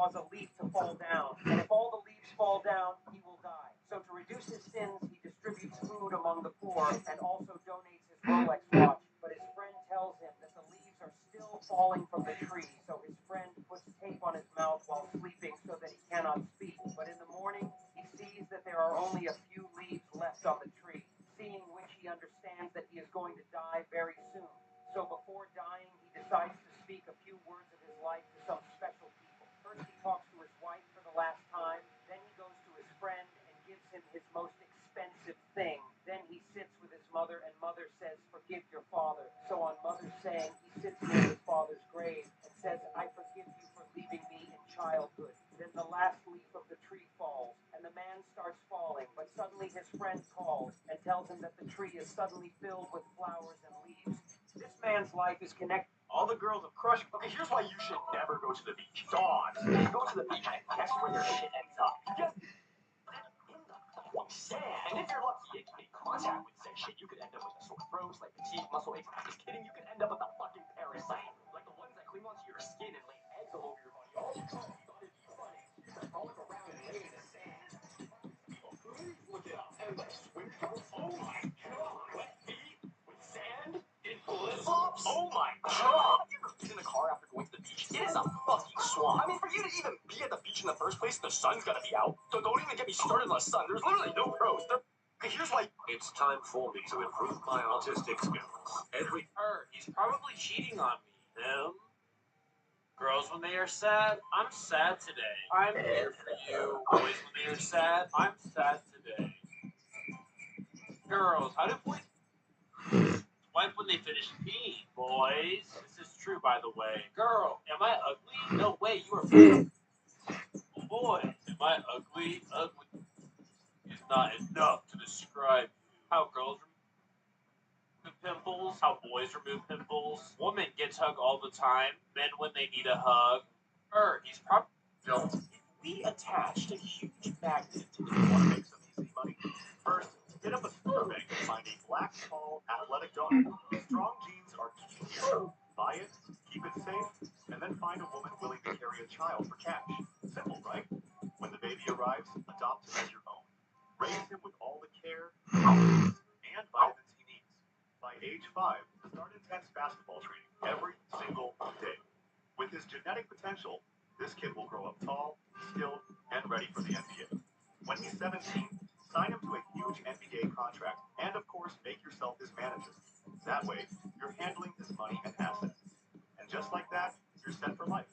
cause a leaf to fall down, and if all the leaves fall down, he will die. So to reduce his sins, he distributes food among the poor and also donates his Rolex watch. But his friend tells him that the leaves are still falling from the tree, so his friend puts tape on his mouth while sleeping so that he cannot speak. But in the morning, he sees that there are only a few leaves left on the tree, seeing which he understands that he is going to die very soon. So before dying, he decides to speak a few words of his life to some special people. First, he talks to his wife for the last time, then he goes to his friend and gives him his most expensive thing. Then he sits with his mother, and mother says, "Forgive your father." So on mother's saying, he sits near his father's grave and says, "I forgive you for leaving me in childhood." Then the last leaf of the tree falls, and the man starts falling, but suddenly his friend calls and tells him that the tree is suddenly filled with flowers and leaves. This man's life is connected. All the girls have crushed. Okay, here's why you should never go to the beach. Dogs. Go to the beach and guess where your shit ends up. You get in the fucking sand. And if you're lucky, it can make contact with said shit. You could end up with a sore throat, like fatigue, muscle aches. I'm just kidding. You could end up with a fucking parasite. Like the ones that cling onto your skin and lay eggs all over your body. All you thought it'd be funny. You start rolling around and laying in the sand. Please look it up. And like swim girls. Oh my god. Wet feet with sand in flip-flops. Oh my god. You ever been in the car after going to the beach? It is a fucking swamp. I mean, for you to even be at the beach in the first place, the sun's gotta be out. So don't even get me started on the sun. There's literally no pros. Here's why. It's time for me to improve my autistic skills. He's probably cheating on me. Him? Girls, when they are sad, I'm sad today. I'm here for you. Boys, when they are sad, I'm sad today. Girls, how do boys wipe when they finish peeing? Boys, this is true, by the way. Girl, am I ugly? No way, you are pretty. Boy, am I ugly? Ugly is not enough to describe how girls remove pimples, how boys remove pimples. Women get hugged all the time. Men when they need a hug. He's probably Don't. If we attached a huge magnet to this, want to make some easy money. First, hit up a survey and find a black, tall, athletic dog. Strong genes are key here. Buy it, keep it safe, and then find a woman willing to carry a child for cash. Simple, right? When the baby arrives, adopt him as your own. Raise him with all the care and vitamins he needs. By age 5, start intense basketball training every single day. With his genetic potential, this kid will grow up tall, skilled, and ready for the NBA. When he's 17, sign him to a huge NBA contract and, of course, make yourself his manager. That way, you're handling his money and assets. And just like that, you're set for life.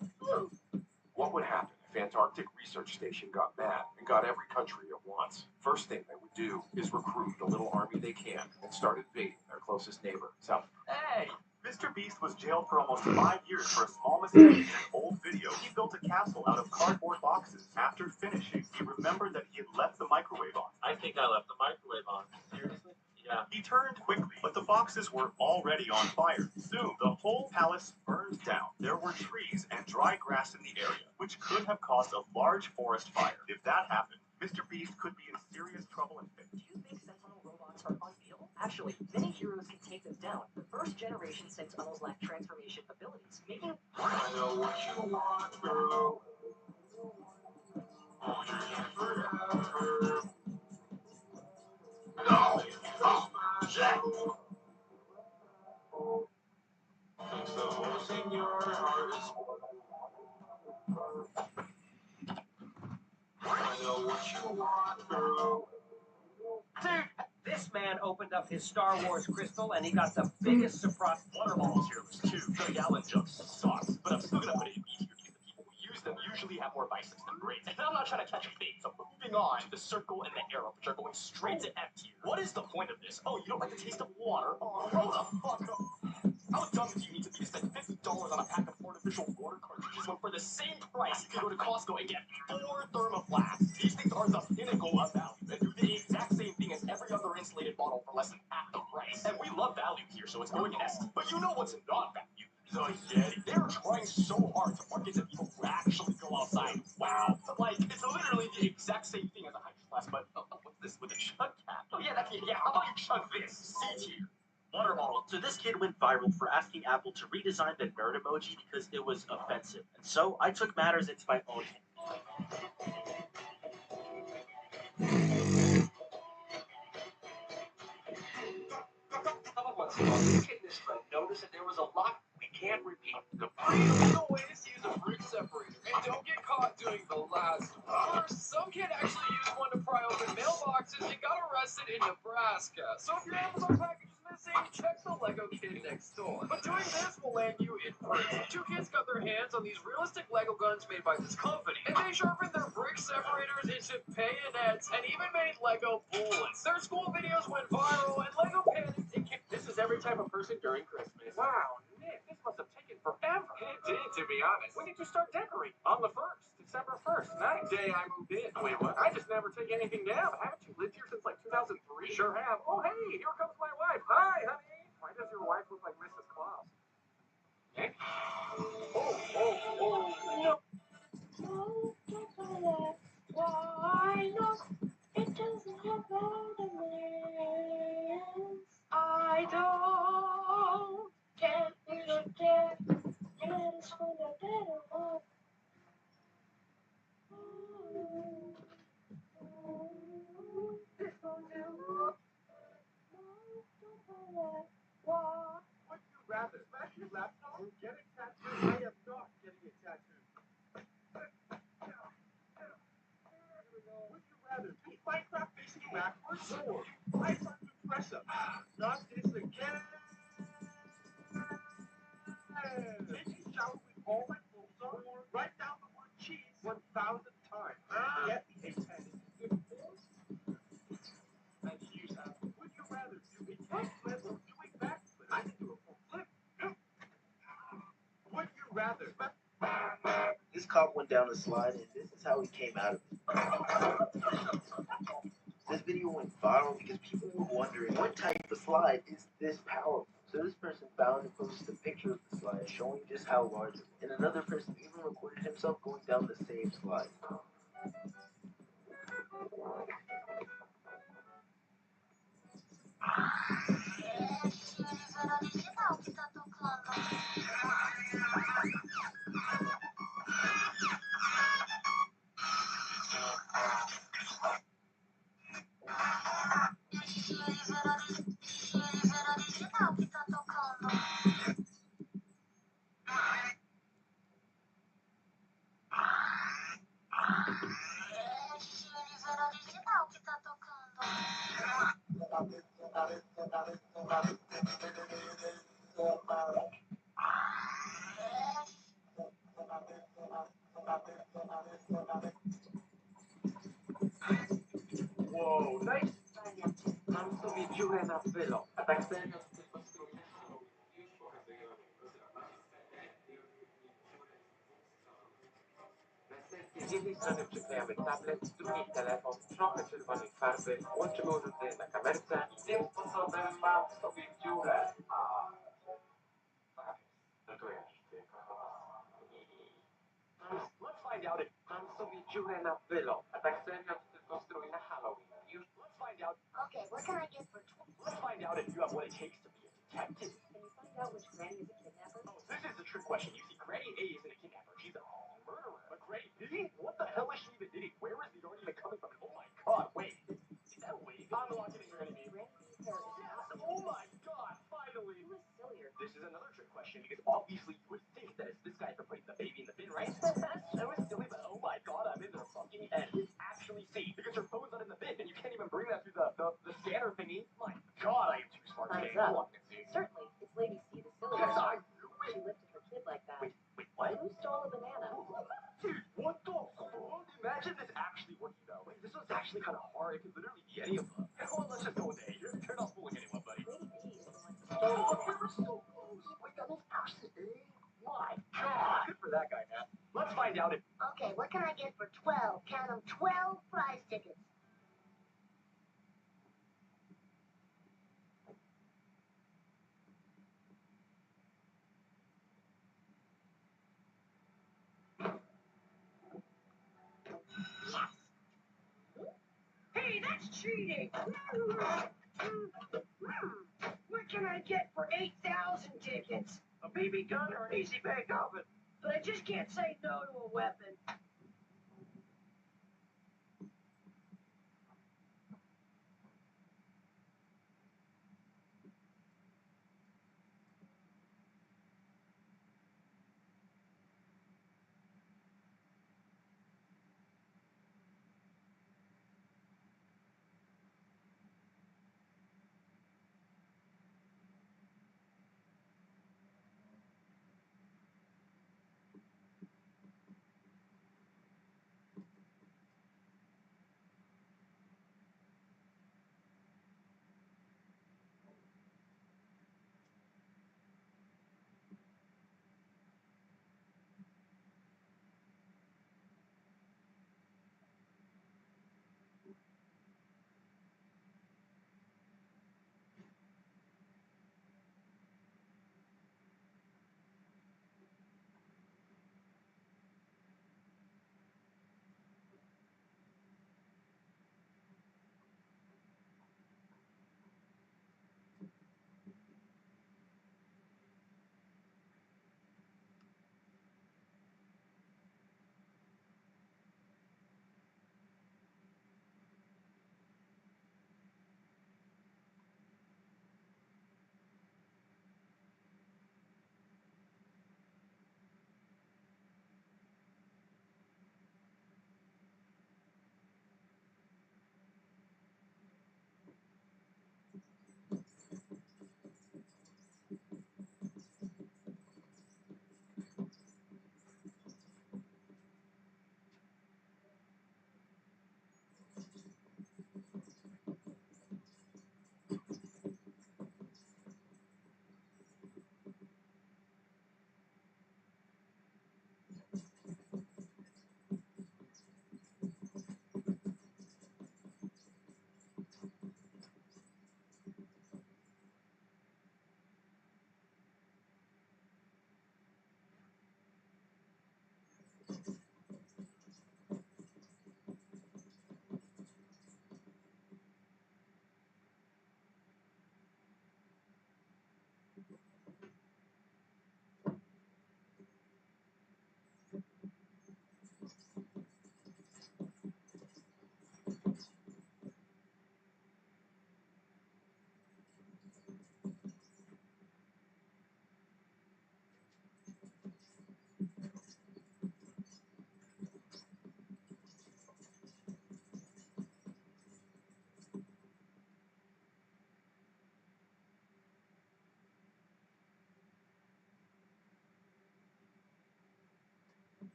What would happen if Antarctic Research Station got mad and got every country at once? First thing they would do is recruit the little army they can and start invading their closest neighbor, South. Hey! Mr. Beast was jailed for almost 5 years for a small mistake in an old video. He built a castle out of cardboard boxes. After finishing, he remembered that he had left the microwave on. I think I left the microwave on. Seriously? Yeah. He turned quickly, but the boxes were already on fire. Soon, the whole palace burned down. There were trees and dry grass in the area, which could have caused a large forest fire. If that happened, Mr. Beast could be in serious trouble and fate. Do you think Sentinel robots are unreal? Actually, many heroes can take them down. The first generation Sentinels lack transformation abilities, making... I know what you want, girl. Hold your hand forever. No, oh, Jack. Fix the holes in your heart. I know what you want, girl. Dude, this man opened up his Star Wars crystal and he got the biggest surprise. Water bottles here was too. The gallon jug sucks, but I'm still gonna put it in easier because the people who use them usually have more vices than brains. And I'm not trying to catch a fade, so moving on to the circle and the arrow, which are going straight to F tier. What is the point of this? Oh, you don't like the taste of water? Oh, grow the fuck up. How dumb do you need to be to spend $50 on a pack of artificial water cartridges when for the same price you can go to Costco and get 4 thermoflasks? These things are the pinnacle of value and do the exact same thing as every other insulated bottle for less than half the price. And we love value here, so it's going in S. But you know what's not value? The Yeti. They're trying so hard to market to people who actually go outside. Wow. Like, it's literally the exact same thing as a hydro flask, but what's this with a chug cap? Oh yeah, how about you chug this? C tier. Water bottle. So this kid video went viral for asking Apple to redesign the nerd emoji because it was offensive. And so I took matters into my own hands. Notice that there was a lot we can't repeat. The pre-legal ways to use a brick separator. And don't get caught doing the last one. First, some kid actually used one to pry open mailboxes and got arrested in Nebraska. So if your Amazon package is missing, check the Lego kid next door. But doing this will land you in prison. Two kids got their hands on these realistic Lego guns made by this company. And they sharpened their brick separators into bayonets and even made Lego bullets. Their school videos went viral and Lego panicked and this is every type of person during Christmas. Wow, Nick, this must have taken forever. It did, to be honest. When did you start decorating? On the 1st, December 1st, night. Day I moved in. Wait, what? I just never take anything down. Haven't you lived here since like 2003? Sure have. Oh, hey, here comes my wife. Hi, honey. Why does your wife look like Mrs. Claus? Nick? No. Why not? It doesn't have vitamins. I don't care. We don't care. Let us find a better one. This will do. Would you rather smash your laptop or get a tattoo? I am not getting a tattoo. Would you rather beat Minecraft facing backwards or 500 press-ups? Not this again. Take a shower with all my clothes on or write down the word cheese 1,000 times. Get me a pen. And use that. Would you rather do a front flip or do a back flip? I can do a full flip. Would you rather? This cop went down a slide, and this is how he came out of it. This video went viral because people were wondering what type of slide is this powerful. So this person found and posted a picture of the slide showing just how large it was. And another person even recorded himself going down the same slide. Whoa, nice. Mam sobie dziurę na wylot. A tak serio chcę postroić już pokazuję. Następnie z jednej strony przyklejamy tablet, z drugiej telefon, trochę czerwonej farby, łączymy urządzenie na kamerce i tym sposobem mam sobie dziurę. Let's find out if mam sobie dziurę na wylot. A tak serio to tylko strój na Halloween. Już let's find out. Okay, what can I get for Let's find out if you have what it takes to be a detective. Can you find out which granny is a kidnapper? Oh, this is a trick question. You see, Granny A isn't a kidnapper. She's a murderer. But Granny B? What the hell is she even doing? Where is the yarn even coming from? Oh my god, wait. Is that a wig? I'm locking in Granny B. Granny B's hair is Yes, oh my god, finally. who is sillier. This is another trick question because obviously you would think that it's this guy for putting the baby in the bin, right? That was silly, but oh my god, I'm in their fucking head. Actually see, because your phone's not in the bin and you can't even bring that through the scanner thingy. My god, I am too smart today. Time's up. Look and see. Certainly, it's Lady C the sillier. Yes, I knew She it. lifted her kid like that. Wait, what? Who stole a banana? Dude, what the fuck? Imagine this actually working though. Like, this one's actually kind of hard. It could literally be any of them. Come on, let's just go with A. You're not fooling anyone, buddy. Lady B is the one who stole Oh, the we banana. were so close. Wait, that was person A? My god. Good for that guy, man. Let's find out if... Okay, what can I get for 12? Count them, 12 prize tickets. Hey, that's cheating! We're can I get for 8,000 tickets? A BB gun or an easy bake oven? But I just can't say no to a weapon.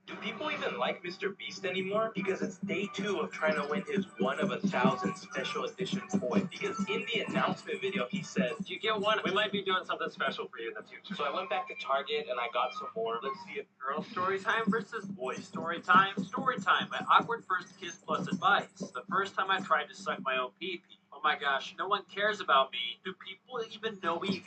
Do people even like Mr. Beast anymore? Because it's day 2 of trying to win his 1 of 1,000 special edition toy. Because in the announcement video, he says, If you get one, we might be doing something special for you in the future. so I went back to Target and I got some more. Let's see if Girl story time versus boy story time. Story time, my awkward first kiss plus advice. The first time I tried to suck my own pee-pee. Oh my gosh, no one cares about me. Do people even know me?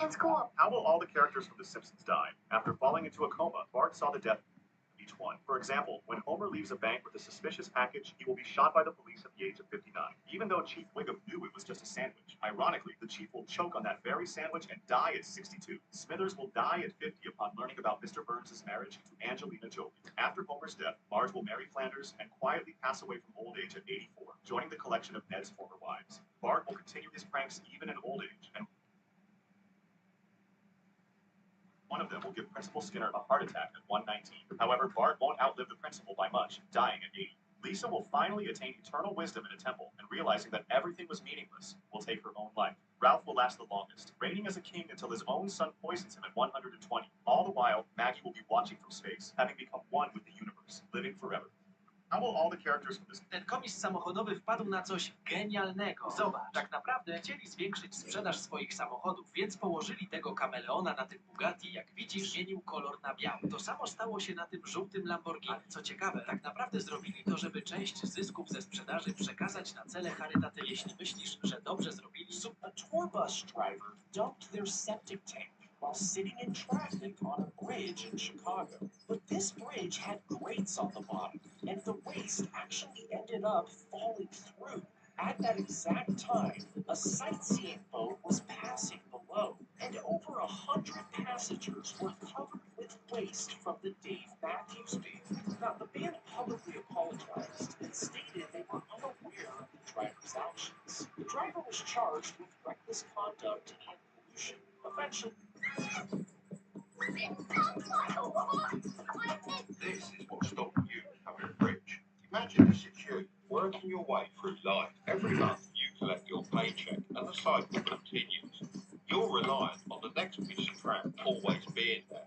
In school. How will all the characters from The Simpsons die? After falling into a coma, Bart saw the death of each one. For example, when Homer leaves a bank with a suspicious package, he will be shot by the police at the age of 59. Even though Chief Wiggum knew it was just a sandwich. Ironically, the chief will choke on that very sandwich and die at 62. Smithers will die at 50 upon learning about Mr. Burns' marriage to Angelina Jolie. After Homer's death, Marge will marry Flanders and quietly pass away from old age at 84, joining the collection of Ned's former wives. Bart will continue his pranks even in old age, and one of them will give Principal Skinner a heart attack at 119. However, Bart won't outlive the principal by much, dying at 80. Lisa will finally attain eternal wisdom in a temple, and realizing that everything was meaningless, will take her own life. Ralph will last the longest, reigning as a king until his own son poisons him at 120. All the while, Maggie will be watching from space, having become one with the universe, living forever. How will all the characters from this... Ten komiś samochodowy wpadł na coś genialnego. Zobacz, tak naprawdę chcieli zwiększyć sprzedaż swoich samochodów, więc położyli tego kameleona na tym Bugatti, jak widzisz, zmienił kolor na biały. To samo stało się na tym żółtym Lamborghini. Ale co ciekawe, tak naprawdę zrobili to, żeby część zysków ze sprzedaży przekazać na cele charytatywne. Jeśli myślisz, że dobrze zrobili... A tour bus driver dumped their septic tank while sitting in traffic on a bridge in Chicago. But this bridge had grates on the bottom, and the waste actually ended up falling through. At that exact time, a sightseeing boat was passing below, and over 100 passengers were covered with waste from the Dave Matthews Band. Now, the band publicly apologized and stated they were unaware of the driver's actions. The driver was charged with reckless conduct and pollution. Eventually, This is what stopped you becoming rich. Imagine the security working your way through life. Every month you collect your paycheck and the cycle continues. You're reliant on the next piece of crap always being there.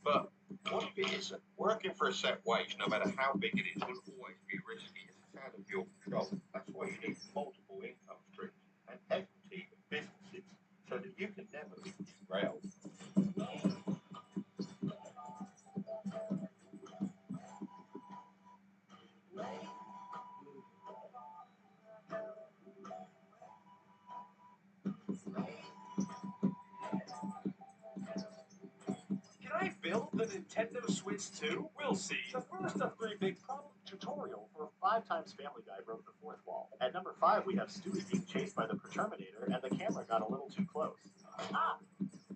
But what if it isn't? Working for a set wage, no matter how big it is, will always be risky. It's out of your control. That's why you need multiple income streams and equity in businesses so that you can never be derailed. Can I build the Nintendo Switch 2? We'll see. The first of 3 big problem tutorial for 5 times Family Guy broke the 4th wall. At number 5, we have Stewie being chased by the Terminator, and the camera got a little too close. Ah!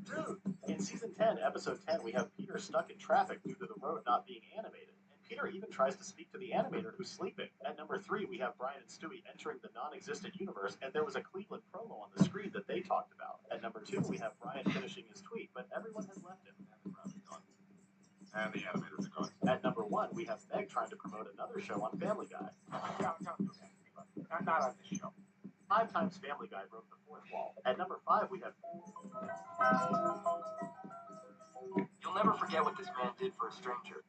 Dude! In Season 10, Episode 10, we have Peter stuck in traffic due to the road not being animated. And Peter even tries to speak to the animator who's sleeping. At number 3, we have Brian and Stewie entering the non-existent universe, and there was a Cleveland promo on the screen that they talked about. At number 2, we have Brian finishing his tweet, but everyone has left him. And the animators are gone. At number 1, we have Meg trying to promote another show on Family Guy. Don't do that, anybody. Not on this show. 5 times Family Guy broke the 4th wall. At number 5, we have... You'll never forget what this man did for a stranger.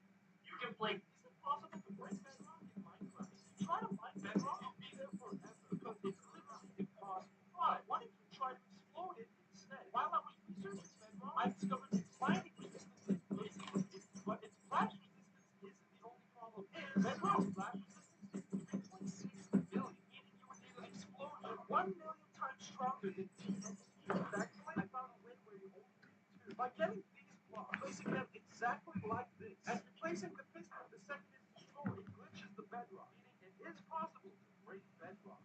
You can play... Is it possible to break bedrock in Minecraft? Try to find bedrock and be there forever. Because it's literally impossible. Why? Why don't you try to explode it instead? While I was researching bedrock, I discovered its sliding resistance is amazing. But its flash resistance isn't. The only problem is bedrock's flash resistance is 3.6 billion, meaning you would need an explosion 1 million times stronger than TNT. Actually, I found a way where you only need 2. By getting these blocks, placing them exactly like this, and replacing the piston the second it's destroyed, it glitches the bedrock, meaning it is possible to break bedrock.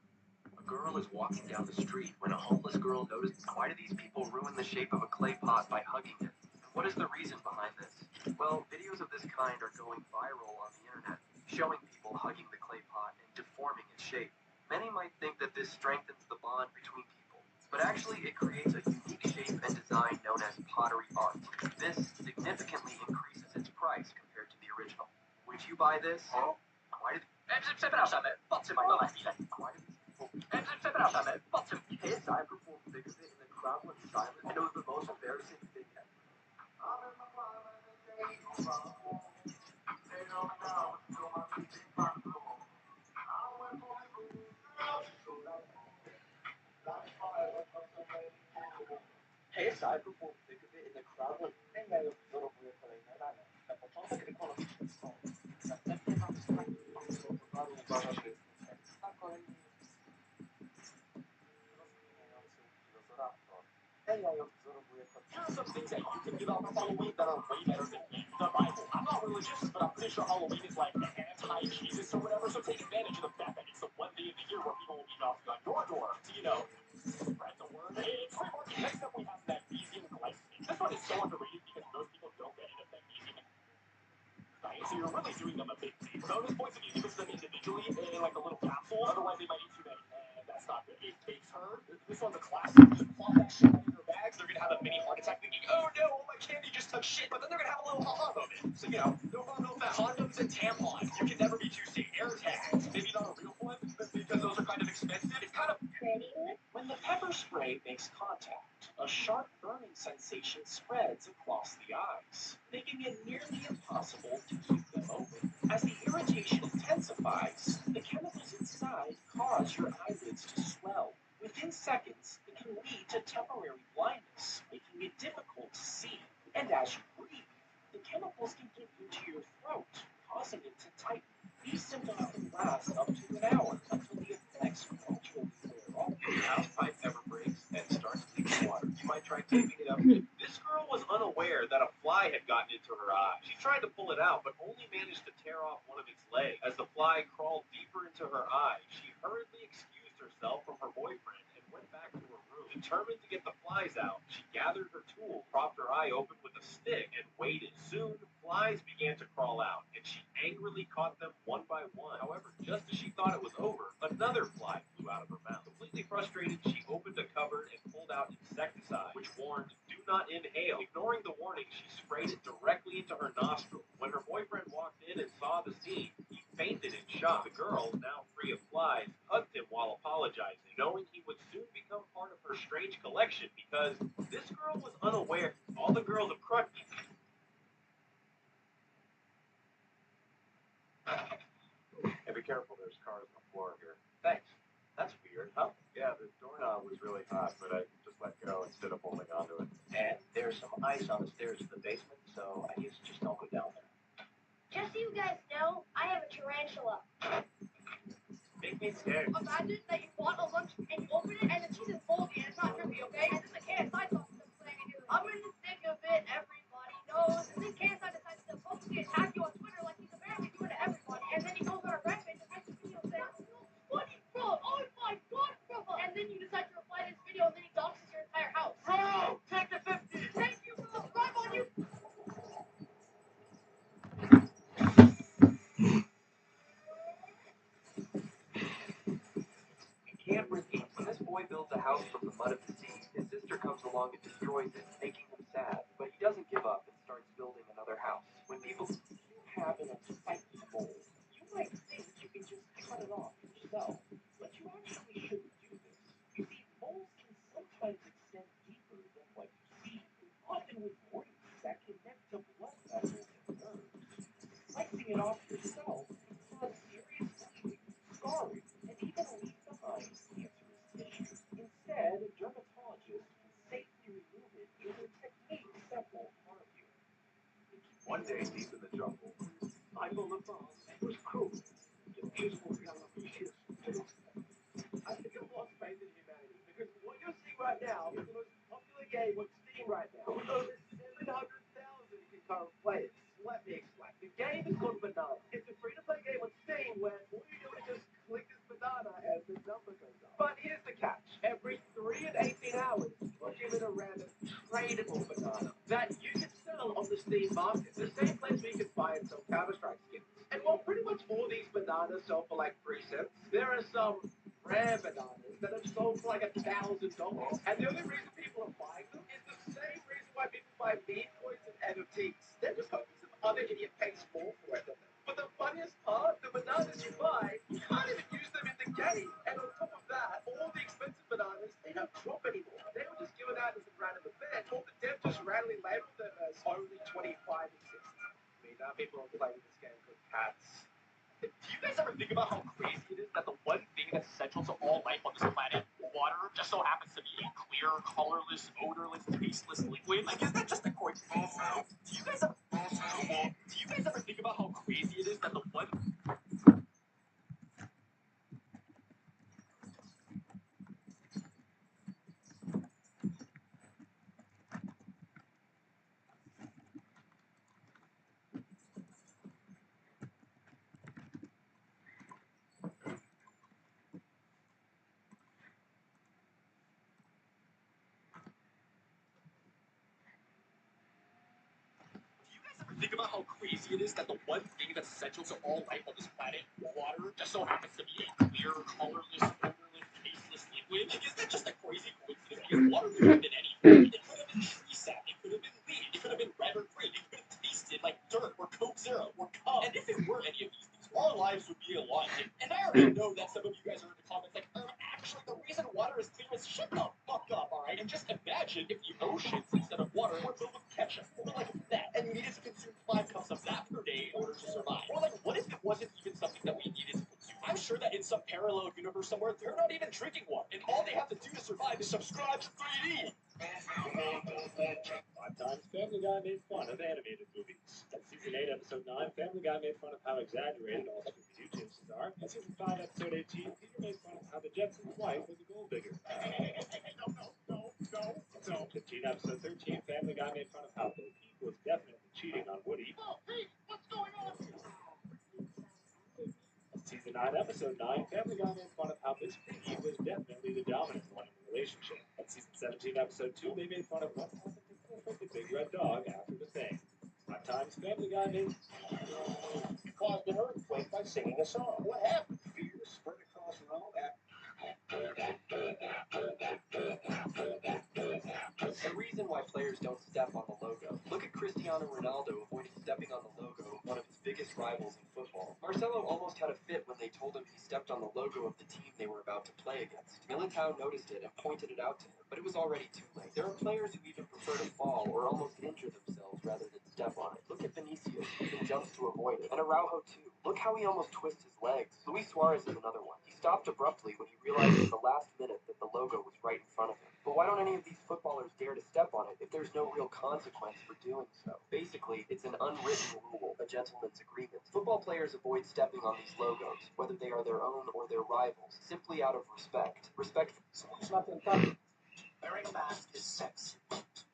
A girl is walking down the street when a homeless girl noticed, why do these people ruin the shape of a clay pot by hugging it? And what is the reason behind this? Well, videos of this kind are going viral on the internet, showing people hugging the clay pot and deforming its shape. Many might think that this strengthens the bond between people, but actually it creates a unique shape and design known as pottery art. This significantly increases its price compared to the original. Would you buy this? Why did... Przepraszam, po co mają na chwilę? Why did these people... Przepraszam, po co... His I performed the biggest in the crowd went silent, and it was the most embarrassing thing ever. His I performed the biggest in the crowd went na początek ekonomiczny są. Następnie mamy strajk towaru uważa, że jest a kolejny rozkminiający filozoraptor. AI odwzorowuje Here are some things that you can get off of Halloween that are way better than the Bible. I'm not religious, but I'm pretty sure Halloween is like anti-Jesus or whatever, so take advantage of the fact that it's the one day of the year where people will be knocking on your door to, spread the word. It's pretty much next up we have magnesium glycinate. This one is so underrated because most people don't get enough magnesium. So you're really doing them a big favor. Bonus points if you give them individually in like a little capsule, otherwise they might eat too many. And that's not good. It takes her. This one's a classic. Just plop that shit in her bags. They're gonna have a mini heart attack thinking, oh no, all my candy just took shit. But then they're gonna have a little ha-ha moment. So, no fun, no fat. Condoms and tampons. You can never be too safe. Air tags. Maybe not a real one, but because those are kind of expensive. It's kind of Pretty. When the pepper spray makes contact, a sharp burning sensation spreads across the eyes, making it nearly impossible to keep them open. As the irritation intensifies, the chemicals inside cause your eyelids to swell. Within seconds, it can lead to temporary blindness, making it difficult to see. And as you breathe, the chemicals can get into your throat, causing it to tighten. These symptoms can last up to an hour until the effects gradually wear off. If your house pipe ever breaks and starts leaking water, you might try taping it up. This girl was unaware that a fly had gotten into her eye. She tried to pull it out, but only managed to tear off one of its legs. As the fly crawled deeper into her eye, she hurriedly excused herself from her boyfriend and went back to her room. Determined to get the flies out, she gathered her tools, propped her eye open with a stick, and waited. Soon, flies began to crawl out, and she angrily caught them one by one. However, just as she thought it was over, another fly flew out of her mouth. Completely frustrated, she opened a cupboard and pulled out insecticide, which warned, do not inhale. Ignoring the warning, she sprayed it directly into her nostril. When her boyfriend walked in and saw the scene, he fainted in shock. The girl, now free of flies, hugged him while apologizing, knowing he would soon become part of her strange collection because this girl was unaware. All the girls have crushed me. Hey, be careful, there's cars on the floor here. Thanks. That's weird, huh? Yeah, the doorknob was really hot, but I just let go instead of holding onto it. And there's some ice on the stairs to the basement, so I guess just don't go down there. Just so you guys know, I have a tarantula. Make me scared. Imagine that you bought a lunch and you open it and the cheese is moldy and it's not drippy, okay? And then the KSI sauce is playing in. I'm in the thick of it, everybody knows. And then KSI decides to publicly attack you on Twitter like he's apparently doing to everybody. And then he goes on a rampage and makes a video saying, what is bro? Oh my god, bro! And then you decide to reply to this video and then he doxes your entire house. Bro, take the 50. Thank you, bro. Drive on you. Can't repeat. When this boy builds a house from the mud of the sea, his sister comes along and destroys it, making him sad. But he doesn't give up and starts building another house. When People have an unsightly mole. You might think you can just cut it off yourself, but you actually shouldn't do this. You see, moles can sometimes extend deeper than what you see, often with roots that connect to blood vessels and nerves. Slicing it off yourself can cause serious bleeding, scarring, and even leave behind cancerous tissue. Instead, dermatologists can safely remove it using techniques that won't harm you. One day, deep in the jungle, I know the boss was cruel. I think I've lost faith in humanity because what you're seeing right now is the most popular game on Steam right now. With over 700,000 concurrent players. Let me explain. The game is called Banana. It's a free-to-play game on Steam where all you do is just click this banana and the number goes up. But here's the catch. Every 3 and 18 hours, you're given a random tradable banana that you can sell on the Steam market. The same place where you can buy and sell Counter-Strike skins. And while pretty much all these bananas sell for like 3 cents, there are some rare bananas that have sold for like $1,000. And the only reason people are buying them is the same reason why people buy meme coins and NFTs. They're just hoping some other idiot pays more for it than them. But the funniest part, the bananas you buy, you can't even use them in the game. And on top of that, all the expensive bananas, they don't drop anymore. They were just given out as a random event, or the dev just randomly labeled them as only 25 exist. I mean, now people are playing this game called cats. do you guys ever think about how crazy it is that the one thing that's essential to all life on this planet, water, just so happens to be a clear, colorless, odorless, tasteless liquid? Like, is that just a coincidence? Do you guys ever think about how crazy it is that the one think about how crazy it is that the one thing that's essential to all life on this planet, water, just so happens to be a clear, colorless, odorless, tasteless liquid? Like, is that just a crazy coincidence? Because water could have been anything. It could have been tree sap. It could have been weed. It could have been red or green. It could have tasted like dirt or Coke Zero or cum. And if it were any of these things, our lives would be a lot different. And I already know that some of you guys are in the comments like, actually, the reason water is clear is shut the fuck up, alright? And just imagine if the oceans, instead of water, were filled with ketchup. Or like that. And we needed to consume 5 cups of that per day in order to survive. Or like, what if it wasn't even something that we needed to consume? I'm sure that in some parallel universe somewhere, they're not even drinking water. And all they have to do to survive is subscribe to 3D. 5 times Family Guy made fun of animated movies. At Season 8, Episode 9, Family Guy made fun of how exaggerated all Scooby-Doo chases are. At Season 5, Episode 18, Peter made fun of how the Jetsons' wife was a gold digger. No. 15, Episode 13, Family Guy made fun of how Bo Peep was definitely cheating on Woody. Oh, Pete, what's going on here? At Season 9, Episode 9, Family Guy made fun of how Miss Piggy was definitely the dominant one in the relationship. At Season 17, Episode 2, they made fun of what happened to Clifford the Big Red Dog after the thing. 5 times Family Guy made You caused an earthquake by singing a song. What happened? Fear spread across Rome. The reason why players don't step on the logo. Look at Cristiano Ronaldo avoiding stepping on the logo of one of his biggest rivals in football. Marcelo almost had a fit when they told him he stepped on the logo of the team they were about to play against. Militao noticed it and pointed it out to him, but it was already too late. There are players who even prefer to fall or almost injure themselves rather than step on it. Look at Vinicius, who even jumps to avoid it. And Araujo too. Look how he almost twists his legs. Luis Suarez is another one. He stopped abruptly when he realized at the last minute that the logo was right in front of him. But why don't any of these footballers dare to step on it if there's no real consequence for doing so? Basically, it's an unwritten rule, a gentleman's agreement. Football players avoid stepping on these logos, whether they are their own or their rivals, simply out of respect. Respect for... Wearing a mask is sexy.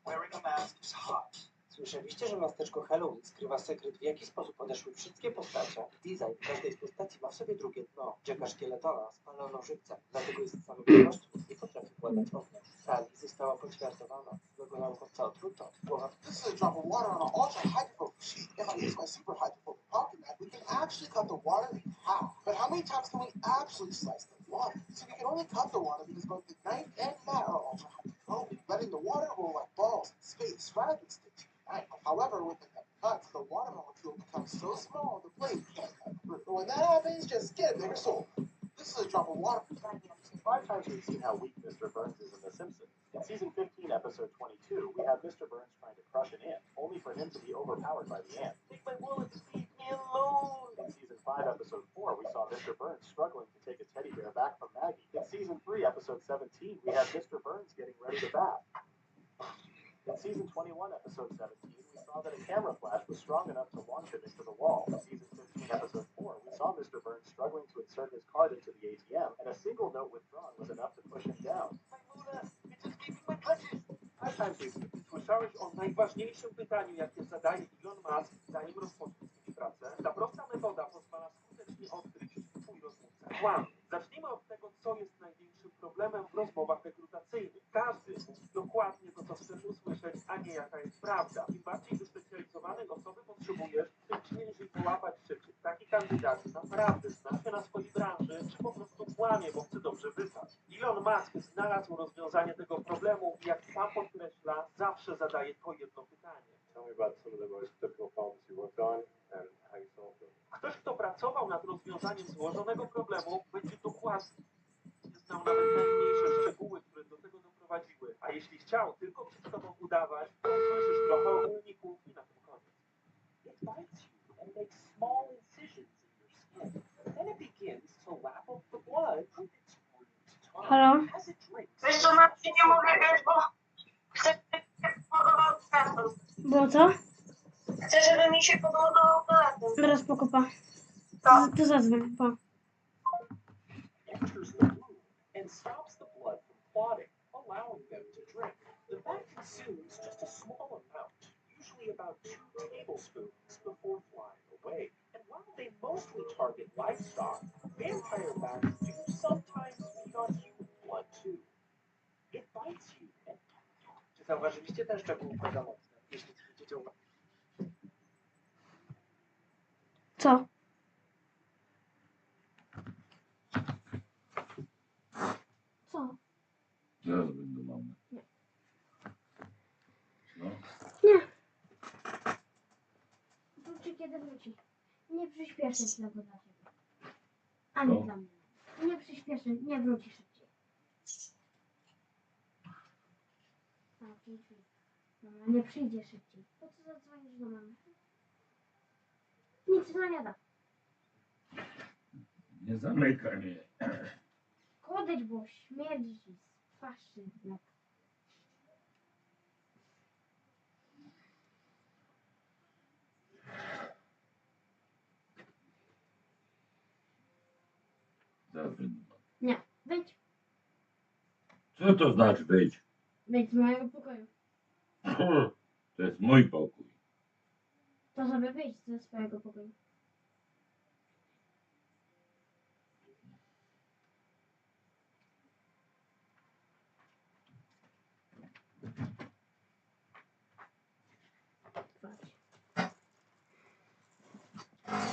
Wearing a mask is hot. Słyszeliście, że miasteczko Halloween skrywa sekret, w jaki sposób odeszły wszystkie postacie? Design każdej postaci ma w sobie drugie dno. Jacka Szkieletona spalono żywcem, dlatego jest cały prosto i potrafi władać ogniem. Sally została poćwiartowana, swego naukowca otruto. This is a drop of water on an ultra hydrophobic sheet. If I use my super hydrophobic pocket knife, we can actually cut the water in half. But how many times can we actually slice the water? See, we can only cut the water because both the knife and mat are ultra hydrophobic, letting the water roll like balls in space rather than stick to the knife. However, with the cuts, the water molecule so small the blade can't cut through. But when that happens, just get a bigger sword. This is a drop of water. 5 times we've seen how weak Mr. Burns is in The Simpsons. In season 15, episode 22, we have Mr. Burns trying to crush an ant, only for him to be overpowered by the ant. Take my bullets, leave me alone! In season 5, episode 4, we saw Mr. Burns struggling to take a teddy bear back from Maggie. In season 3, episode 17, we have Mr. Burns getting ready to bath. In season 21, episode 17, we saw that a camera flash was strong enough to launch him into the wall. In season 15, episode 4, we saw Mr. Burns struggling to insert his card into the ATM, and a single note withdrawn was enough to push him down. Słyszałeś o najważniejszym pytaniu, jakie zadaje Elon Musk, zanim rozpocznie swoją pracę? Ta prosta metoda pozwala skutecznie odkryć twój rozmówca. Kłam. Zacznijmy od tego, co jest największym problemem w rozmowach rekrutacyjnych. Każdy mówi dokładnie to, co chcesz usłyszeć, a nie jaka jest prawda. Im bardziej wyspecjalizowanej osoby potrzebujesz, tym ciężej połapać, czy taki kandydat naprawdę zna się na swojej branży, czy po prostu kłamie, bo chce dobrze wypaść. Elon Musk znalazł rozwiązanie tego problemu i jak sam podkreśla, zawsze zadaje to jedno pytanie. Tell me about some of the most difficult problems you worked on and how you solved them. Ktoś, kto pracował nad rozwiązaniem złożonego problemu, będzie dokładnie znał nawet najmniejsze szczegóły, które do tego doprowadziły. A jeśli chciał tylko przed tobą udawać, to usłyszysz trochę ogólników i na tym koniec. It bites you and makes small incisions in your skin. Then it begins to lap up the blood with its root tongue. Halo? As it drinks, Wiesz co, Marcin, nie mogę grać, bo chcę podobał telefon. Było co? Chcę, żeby mi się podobał telefon. Teraz pokopa. To zadzwoń, pa. enters the womb and stops the blood from clotting, allowing them to drink. The bat consumes just a small amount, usually about 2 tablespoons before flying away. And while they mostly target livestock, vampire bats do sometimes feed on human blood too. It bites you and Czy zauważyliście ten szczegół mega mocny? Jeśli zwrócicie uwagę. Co? Co? Zaraz będę mamy. Nie. No. Nie. Wróci kiedy wróci. Nie przyspieszy tego dla ciebie. Ani Co? dla mnie. Nie przyspieszy, nie wróci szybciej. Dobra, nie przyjdzie szybciej. Po co zadzwonisz do mamy? Nic to nie da. Nie zamykaj mnie. Kodeś, bo śmierdzi ci z twarzy. Zaraz będę mamy. Nie, wyjdź. Co to znaczy wyjść? Wyjdź z mojego pokoju. To jest mój pokój. To sobie wyjdź ze swojego pokoju.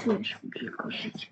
Psujesz mi tylko życie.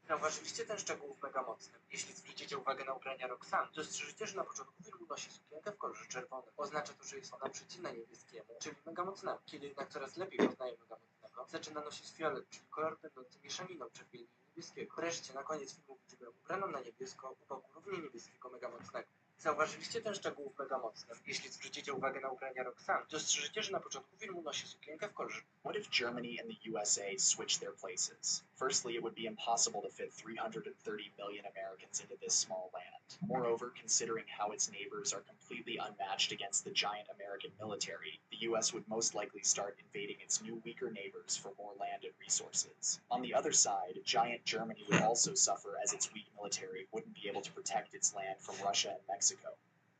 Zauważyliście ten szczegół mega mocny? Jeśli zwrócicie uwagę na ubrania Roxanne, dostrzeżycie, że na początku filmu nosi sukienkę w kolorze czerwonym. Oznacza to, że jest ona przeciwna niebieskiemu, czyli mega mocnemu. Kiedy jednak coraz lepiej poznaje mega mocnego, zaczyna nosić fiolet, czyli kolor będący mieszaniną czerwieni i niebieskiego. Wreszcie na koniec filmu widzimy ubraną na niebiesko u boku równie niebieskiego mega mocnego. Zauważyliście ten szczegół mega mocny? Jeśli zwrócicie uwagę na ubrania Roxanne, dostrzeżycie, że na początku filmu nosi sukienkę w kolorze. What if Germany and the USA switched their places? Firstly, it would be impossible to fit 330 million Americans into this small land. Moreover, considering how its neighbors are completely unmatched against the giant American military, the US would most likely start invading its new weaker neighbors for more land and resources. On the other side, giant Germany would also suffer as its weak military wouldn't be able to protect its land from Russia and Mexico.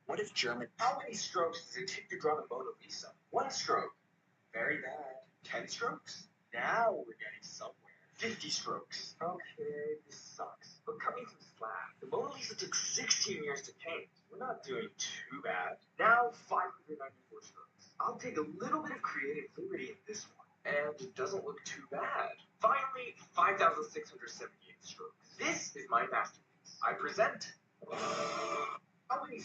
What if Germany... How many strokes does it take to draw the Mona Lisa? 1 stroke. Very bad. 10 strokes? Now we're getting somewhere. 50 strokes. Okay, this sucks. But cut me some slack. The Mona Lisa took 16 years to paint. We're not doing too bad. Now 594 strokes. I'll take a little bit of creative liberty in this one. And it doesn't look too bad. Finally, 5,678 strokes. This is my masterpiece. I present. How many?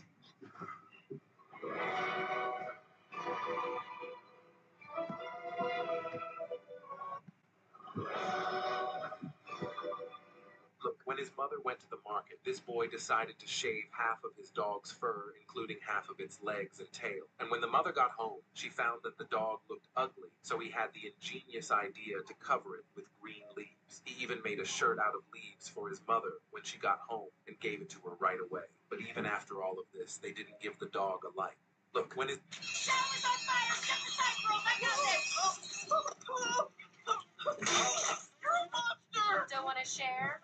Look, when his mother went to the market, this boy decided to shave half of his dog's fur, including half of its legs and tail. And when the mother got home, she found that the dog looked ugly, so he had the ingenious idea to cover it with green leaves. He even made a shirt out of leaves for his mother when she got home and gave it to her right away. But even after all of this, they didn't give the dog a life. Look, when his... Shower's on fire! Step aside, girls! I got this! You're a monster! Don't want to share?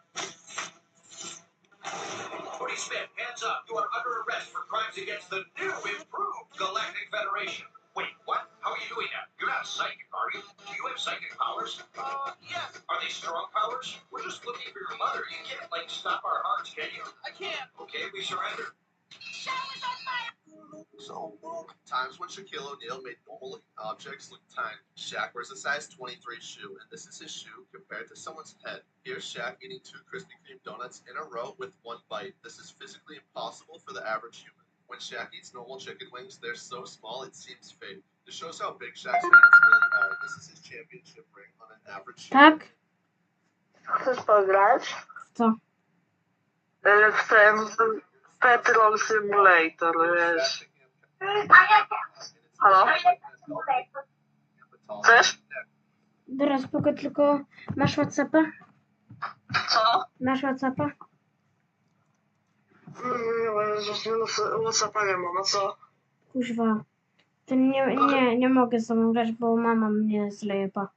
Policemen, hands up. You are under arrest for crimes against the new improved Galactic Federation. Wait, what? How are you doing that? You're not psychic, are you? Do you have psychic powers? Yes. Are they strong powers? We're just looking for your mother. You can't, stop our hearts, can you? I can't. Okay, we surrender. Shower's on fire! So, times when Shaquille O'Neal made normal-looking objects look tiny. Shaq wears a size 23 shoe, and this is his shoe compared to someone's head. Here's Shaq eating 2 Krispy Kreme donuts in a row with 1 bite. This is physically impossible for the average human. When Shaq eats normal chicken wings, they're so small it seems fake. This shows how big Shaq's hands really are. This is his championship ring on an average human. Tak? Chcesz pograć? Co? W ten Petrol Simulator, wiesz. Halo? Chcesz? Dobra, spoko, tylko masz WhatsAppa? Co? Masz WhatsAppa? WhatsAppa nie mam, a co? Kuźwa. To nie mogę z tobą grać, bo mama mnie zlepa.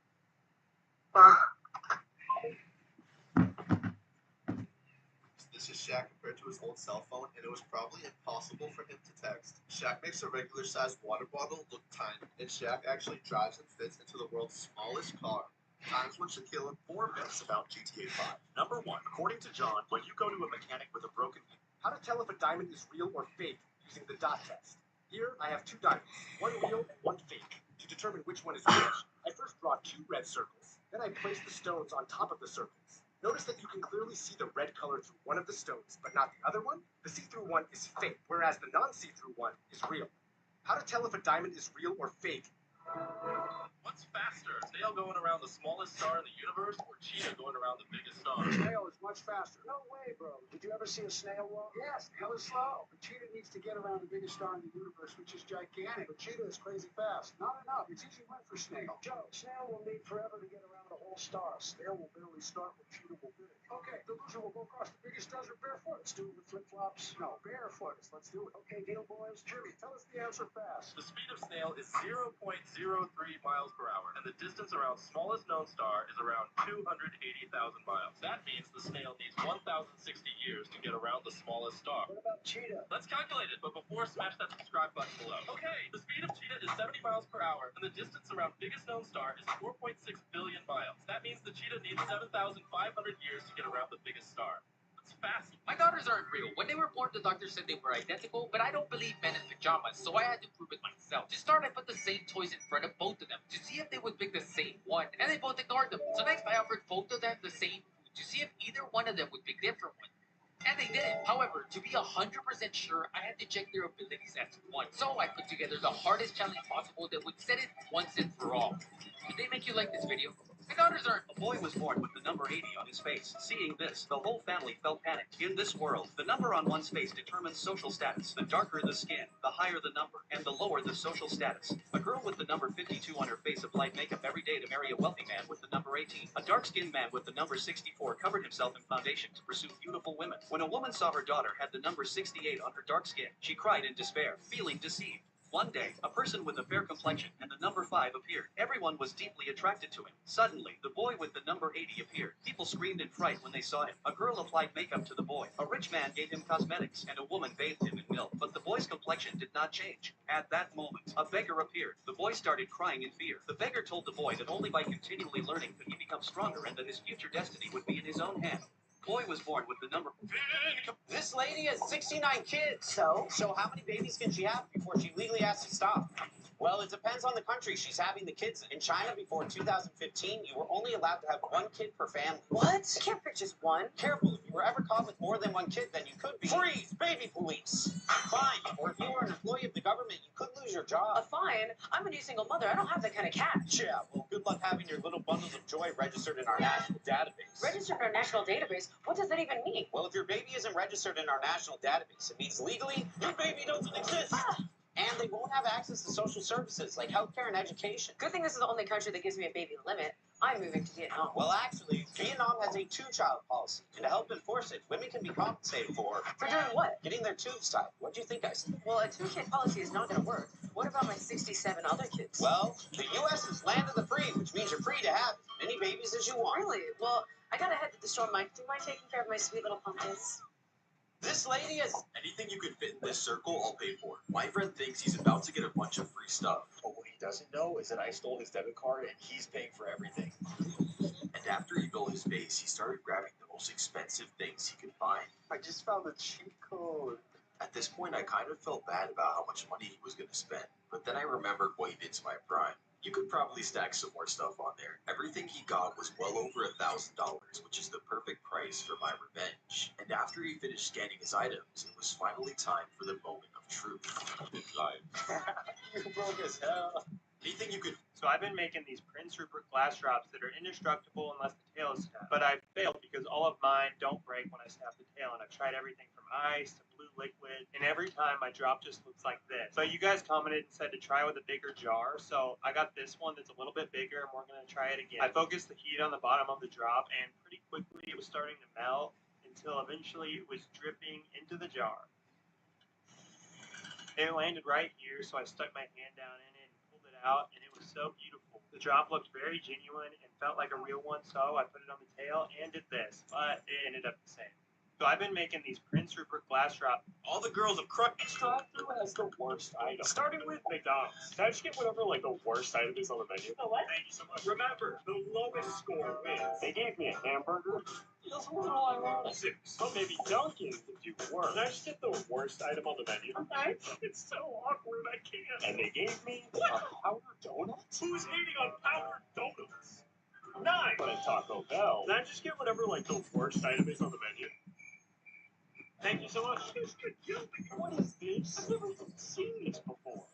This is Shaq compared to his old cell phone, and it was probably impossible for him to text. Shaq makes a regular-sized water bottle look tiny, and Shaq actually drives and fits into the world's smallest car. Times when Shaquille and 4 myths about GTA 5. Number 1, according to John, when you go to a mechanic with a broken wheel, how to tell if a diamond is real or fake using the dot test. Here, I have 2 diamonds, 1 real and 1 fake. To determine which one is which, I first draw 2 red circles. Then I place the stones on top of the circles. Notice that you can clearly see the red color through one of the stones, but not the other one. The see-through one is fake, whereas the non-see-through one is real. How to tell if a diamond is real or fake? What's faster, snail going around the smallest star in the universe or cheetah going around the biggest star? Snail is much faster. No way, bro. Did you ever see a snail walk? Yes, snail is slow. But cheetah needs to get around the biggest star in the universe, which is gigantic. But cheetah is crazy fast. Not enough. It's easy win for snail. Joe, snail will need forever to get around the whole star. Snail will barely start when cheetah will finish. Okay, the loser will go across the biggest desert barefoot. Let's do it with flip-flops. No, barefoot. Let's do it. Okay, deal, boys. Jimmy, tell us the answer fast. The speed of snail is 0.03 miles per hour, and the distance around smallest known star is around 280,000 miles. That means the snail needs 1,060 years to get around the smallest star. What about cheetah? Let's calculate it, but before, smash that subscribe button below. Okay, the speed of cheetah is 70 miles per hour, and the distance around biggest known star is 4.6 billion miles. That means the cheetah needs 7,500 years to get around the biggest star. That's fast. My daughters aren't real. When they were born, the doctor said they were identical, but I don't believe men in pajamas, so I had to prove it myself. To start, I put the same toys in front of both of them to see if they would pick the same one, and they both ignored them. So next, I offered both of them the same food to see if either one of them would pick different one. And they didn't. However, to be 100% sure, I had to check their abilities as one. So I put together the hardest challenge possible that would set it once and for all. Did they make you like this video? My daughters aren't. A boy was born with the number 80 on his face. Seeing this, the whole family felt panicked. In this world, the number on one's face determines social status. The darker the skin, the higher the number, and the lower the social status. A girl with the number 52 on her face applied makeup every day to marry a wealthy man with the number 18. A dark-skinned man with the number 64 covered himself in foundation to pursue beautiful women. When a woman saw her daughter had the number 68 on her dark skin, she cried in despair, feeling deceived. One day, a person with a fair complexion and the number 5 appeared. Everyone was deeply attracted to him. Suddenly, the boy with the number 80 appeared. People screamed in fright when they saw him. A girl applied makeup to the boy. A rich man gave him cosmetics, and a woman bathed him in milk. But the boy's complexion did not change. At that moment, a beggar appeared. The boy started crying in fear. The beggar told the boy that only by continually learning could he become stronger and that his future destiny would be in his own hand. Boy was born with the number. This lady has 69 kids. So how many babies can she have before she legally has to stop? Well, it depends on the country she's having the kids in. In China, before 2015, you were only allowed to have one kid per family. What? You can't pick just one. Careful, if you were ever caught with more than one kid, then you could be... Freeze! Baby police! Fine. Or if you were an employee of the government, you could lose your job. A fine? I'm a new single mother. I don't have that kind of cash. Yeah, well, good luck having your little bundles of joy registered in our national database. Registered in our national database? What does that even mean? Well, if your baby isn't registered in our national database, it means legally your baby doesn't exist. And they won't have access to social services like healthcare and education. Good thing this is the only country that gives me a baby limit. I'm moving to Vietnam. Well, actually, Vietnam has a two-child policy. And to help enforce it, women can be compensated for doing what? Getting their tubes tied. What do you think I said? Well, a two-kid policy is not going to work. What about my 67 other kids? Well, the U.S. is land of the free, which means you're free to have as many babies as you want. Really? Well, I got to head to the store, Mike. Do you mind taking care of my sweet little pumpkins? This lady is... Anything you can fit in this circle, I'll pay for. My friend thinks he's about to get a bunch of free stuff. But what he doesn't know is that I stole his debit card and he's paying for everything. And after he built his base, he started grabbing the most expensive things he could find. I just found the cheat code. At this point, I kind of felt bad about how much money he was going to spend. But then I remembered what he did to my Prime. You could probably stack some more stuff on there. Everything he got was well over $1,000, which is the perfect price for my revenge. And after he finished scanning his items, it was finally time for the moment of truth. You broke as hell. Anything you could... So I've been making these Prince Rupert glass drops that are indestructible unless the tail is snapped. But I've failed because all of mine don't break when I snap the tail. And I've tried everything from ice to blue liquid. And every time my drop just looks like this. So you guys commented and said to try with a bigger jar. So I got this one that's a little bit bigger and we're going to try it again. I focused the heat on the bottom of the drop and pretty quickly it was starting to melt until eventually it was dripping into the jar. It landed right here, so I stuck my hand down in it and pulled it out, and it was so beautiful. The drop looked very genuine and felt like a real one, so I put it on the tail and did this, but it ended up the same. So I've been making these Prince Rupert glass drop. All the girls of drive-thru has the worst item. Starting with McDonald's. Can I just get whatever like the worst item is on the menu? The what? Thank you so much. Remember, the lowest score wins. They gave me a hamburger. Feels a little ironic. 6. But maybe Dunkin' could do worse. Can I just get the worst item on the menu? Okay. It's so awkward, I can't. And they gave me a powdered donut? Who's hating on powdered donuts? 9. But at Taco Bell, can I just get whatever like the worst item is on the menu? Thank you so much. What is this? I've never seen this before.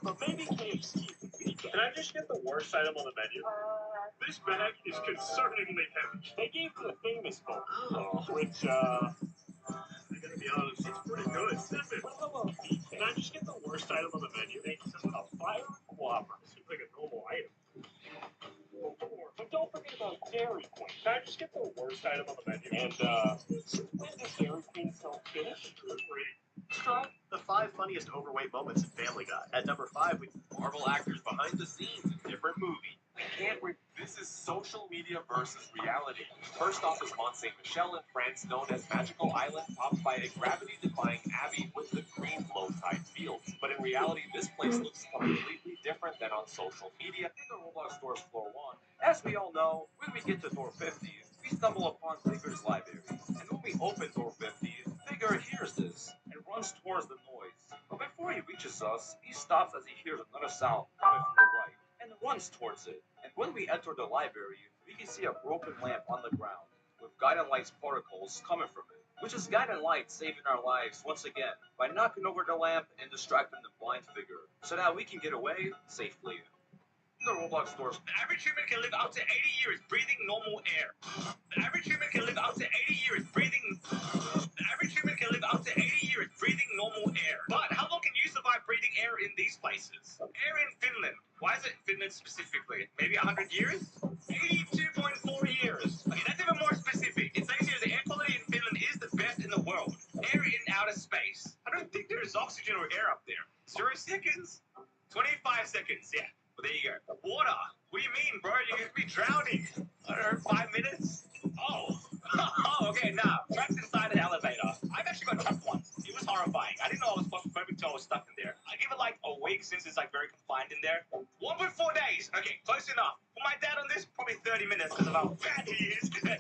But maybe KFC could be. Can I just get the worst item on the menu? This bag is concerningly heavy. They gave me the famous bowl, which, I gotta be honest, it's pretty good. Can I just get the worst item on the menu? Thank you so much. A fire Whopper. Seems like a normal item. But don't forget about Dairy Queen. Can I just get the worst item on the menu? And, when does Dairy Queen sell fish? Try the 5 funniest overweight moments in Family Guy. At number 5, we Marvel actors behind the scenes in different movies. This is social media versus reality. First off is Mont Saint Michel in France, known as Magical Island, topped by a gravity-defying abbey with the green low-tide fields. But in reality, this place looks completely different than on social media. In the Roblox store's floor 1, as we all know, when we get to door 50, we stumble upon Figure's library. And when we open door 50, Figure hears this and runs towards the noise. But before he reaches us, he stops as he hears another sound coming from the right and runs towards it. And when we enter the library, we can see a broken lamp on the ground with guiding light's particles coming from it, which is guiding light saving our lives once again by knocking over the lamp and distracting the blind figure so that we can get away safely. The Roblox stores. The average human can live up to 80 years breathing normal air. The average human can live up to 80 years breathing. The average human can live up to 80 years breathing normal air. But how long can you survive breathing air in these places? Air in Finland. Why is it Finland specifically? Maybe 100 years? 82.4 years. Okay, that's even more specific. It says here the air quality in Finland is the best in the world. Air in outer space. I don't think there is oxygen or air up there. 0 seconds? 25 seconds, yeah. Well, there you go. Water. What do you mean, bro? You're going to be drowning. I don't know, 5 minutes? Oh. Oh, okay, nah. Trapped inside an elevator. I've actually got trapped once. It was horrifying. I didn't know I was claustrophobic until I was stuck in there. I give it like a week since it's like very confined in there. 1.4 days. Okay, close enough. For my dad on this, probably 30 minutes because of how fat he is. Hey,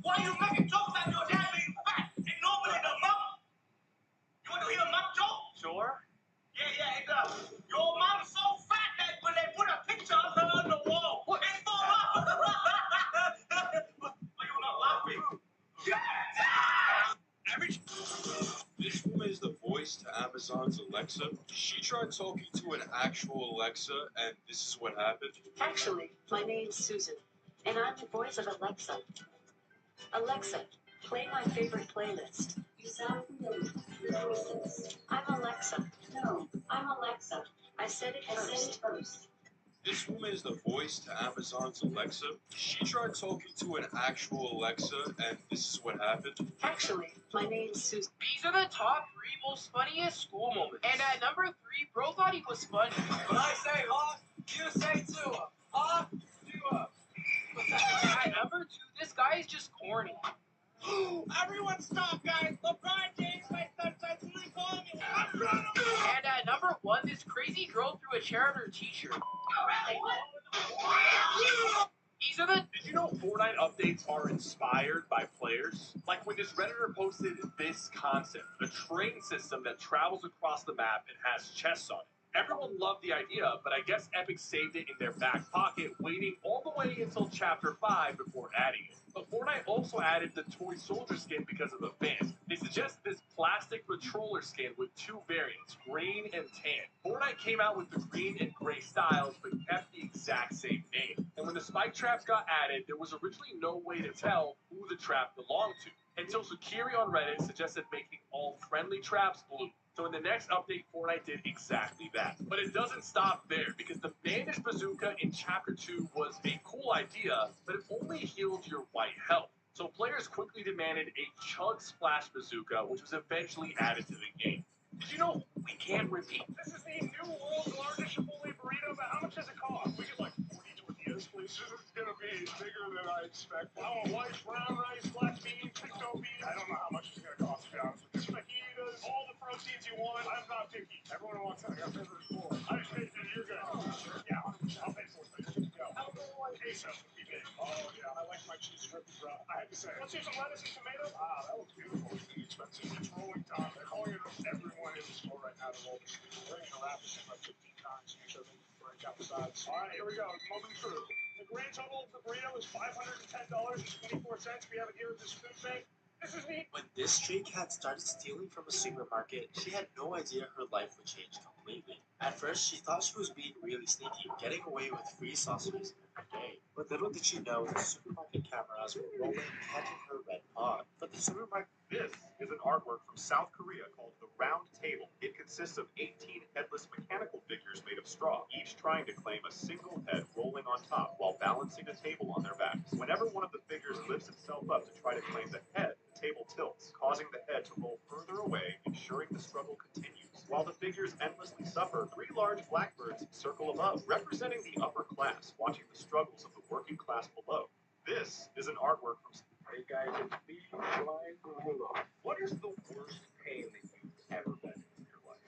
why are you making jokes about your dad being fat and normally the mum? You want to hear a mum joke? Sure. Yeah, and your mom's so fat that when they put a picture of her on the wall, what? It fall off. Why you not laughing? Average. This woman is the voice to Amazon's Alexa. She tried talking to an actual Alexa, and this is what happened. Actually, my name's Susan, and I'm the voice of Alexa. Alexa, play my favorite playlist. You sound familiar. I'm Alexa. No, I'm Alexa. I said it first. This woman is the voice to Amazon's Alexa. She tried talking to an actual Alexa, and this is what happened. Actually, my name's Susan. These are the top 3 most funniest school moments. And at number 3, bro thought he was funny. When I say huh, you say too. Huh? Do up. At number 2, this guy is just corny. Everyone stop, guys. LeBron James, my son, really calling me. And at number 1, this crazy girl threw a chair at her teacher. These are the. Did you know Fortnite updates are inspired by players? Like when this Redditor posted this concept, a train system that travels across the map and has chests on it. Everyone loved the idea, but I guess Epic saved it in their back pocket, waiting all the way until Chapter 5 before adding it. But Fortnite also added the toy soldier skin because of the fans. They suggest this plastic patroller skin with 2 variants, green and tan. Fortnite came out with the green and gray styles, but kept the exact same name. And when the spike traps got added, there was originally no way to tell who the trap belonged to, until Sakiri on Reddit suggested making all friendly traps blue. So in the next update, Fortnite did exactly that. But it doesn't stop there, because the Bandage Bazooka in Chapter 2 was a cool idea, but it only healed your white health. So players quickly demanded a Chug Splash Bazooka, which was eventually added to the game. Did you know we can't repeat? This is the new world's largest Chipotle burrito, but how much does it cost? We get like 40 tortillas, please. This is gonna be bigger than I expect. I want white, brown rice, black beans, pinto beans. I don't know how much it's gonna cost, to be honest with you. Fajitas, all the proteins you want. I'm not picky. Everyone wants it. I got favorite floor. I just paid and you're good. Yeah, I'll pay for it. Good to go. Queso would be big. Oh yeah, I like my cheese dripping, bro. I had to say. Let's use some lettuce and tomatoes. Ah, that looks beautiful. It's inexpensive. It's rolling time. They're calling it everyone in the store right now to roll this. We're gonna wrap this in like 15 times. Make sure they break out the sides. All right, here we go. Moment of truth. The grand total of the burrito is $510.24. We have it here at this food bank. This is me. When this stray cat started stealing from a supermarket, she had no idea her life would change completely. At first, she thought she was being really sneaky, getting away with free sausages every day. But little did she know the supermarket cameras were rolling, catching her red paw. But the supermarket... This is an artwork from South Korea called the Round Table. It consists of 18 headless mechanical figures made of straw, each trying to claim a single head rolling on top while balancing a table on their backs. Whenever one of the figures lifts itself up to try to claim the head, the table tilts, causing the head to roll further away, ensuring the struggle continues. While the figures endlessly suffer, 3 large blackbirds circle above, representing the upper class, watching the struggles of the working class below. This is an artwork from... Hey guys, it's me, Blind Gorilla. What is the worst pain that you've ever been in your life?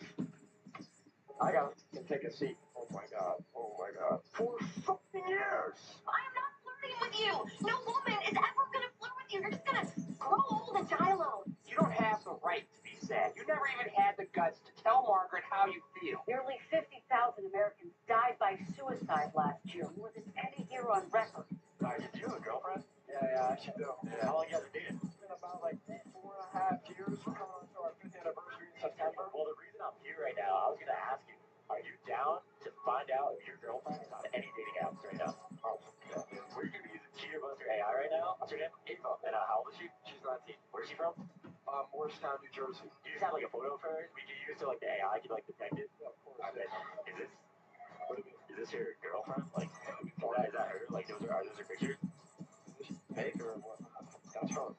I got to take a seat. Oh my god. Oh my god. For fucking years. I am not flirting with you. No woman is ever gonna flirt with you. You're just gonna grow old and die alone. You don't have the right to be sad. You never even had the guts to tell Margaret how you feel. Nearly 50,000 Americans died by suicide last year, more than any year on record. Did you have a girlfriend? Yeah, I should do. Yeah. How long you guys been dating? It's been about like 4.5 years. We're coming on to our 5th anniversary in September. Well, the reason I'm here right now, I was gonna ask you, are you down to find out if your girlfriend is on any dating apps right now? Oh, yeah. We're gonna be using cheater buster AI right now. What's her name? Ava. And how old is she? She's 19. Where's she from? Morristown, New Jersey. You just have like a photo of her we can use to like the AI can like detect it? Yeah, of course. Okay. Is this your girlfriend? Like, is that her? Like, are those her pictures? Fake or what? That's her.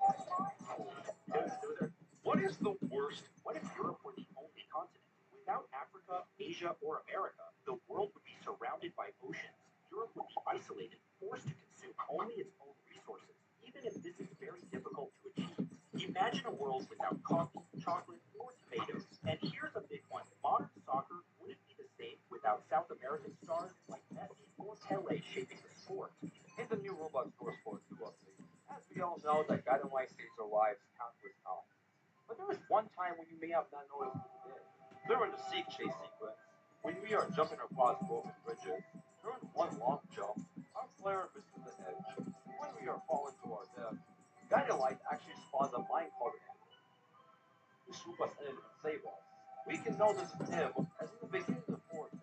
What is the worst? What if Europe were the only continent? Without Africa, Asia, or America, the world would be surrounded by oceans. Europe would be isolated, forced to consume only its own resources, even if this is very difficult to achieve. Imagine a world without coffee, chocolate, or tomatoes. And here's a big one. Modern soccer wouldn't be the same without South American stars like Messi or Pele shaping the sport. In the new Roblox Door Sport 2 update, as we all know, that God and White saved our lives countless times. But there was one time when you may have not noticed it did. During the seek chase sequence, we are jumping across broken bridges, during one long jump, our player misses the edge. When we are falling to our death, guiding light actually spawns a mine called to swoop us in and save us. We can know this is him, as in the beginning of 4-2,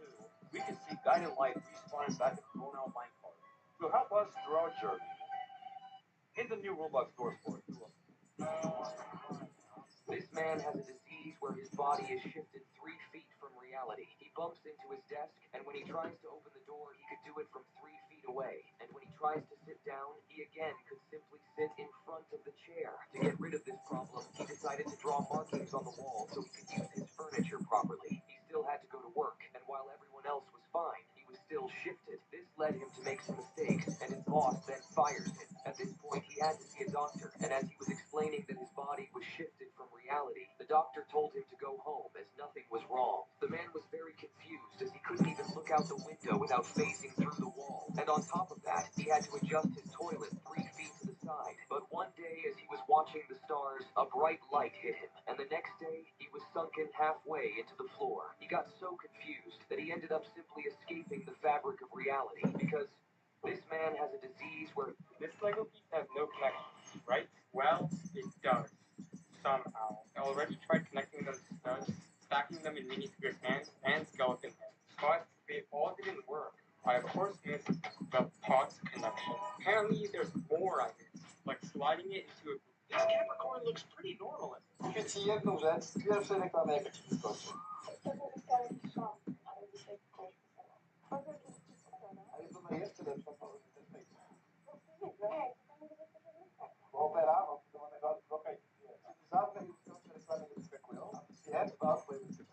we can see guiding light respawning back in thrown out minecart to help us through our journey. In the new Roblox store for 2. This man has a disease where his body is shifted 3 feet from reality. He bumps into his desk, and when he tries to open the door, he could do it from 3 feet away. And when he tries to sit down, he again could simply sit in front of the chair. To get rid of this problem, he decided to draw markings on the wall so he could use his furniture properly. He still had to go to work, and while everyone else was fine, he was still shifted. This led him to make some mistakes, and his boss then fired him. At this point, he had to see a doctor, and as he was explaining that his body was shifted from reality, the doctor told him to go home as nothing was wrong. The man was very confused as he couldn't even look out the window without facing through the wall. And on top of that, he had to adjust his toilet 3 feet to the side. But one day, as he was watching the stars, a bright light hit him, and the next day, he was sunken halfway into the floor. He got so confused that he ended up simply escaping the fabric of reality, because this man has a disease where this Lego piece has no connection, right? Well, it does. Somehow. I already tried connecting those studs, stacking them in minifigure hands and skeleton heads, but they all didn't work. I of course missed the pot connection. Apparently there's more I missed, like sliding it into a... This Capricorn looks pretty normal. Mówię ci jedną rzecz z pierwszej reklamy, jaka ci wyskoczy. A jest ona jeszcze lepsza, to też fake. Opera, obcudowanego bloka i żadne ilustrujące reklamy nie wyskakują, a wiem dwa twoje wyskoczą.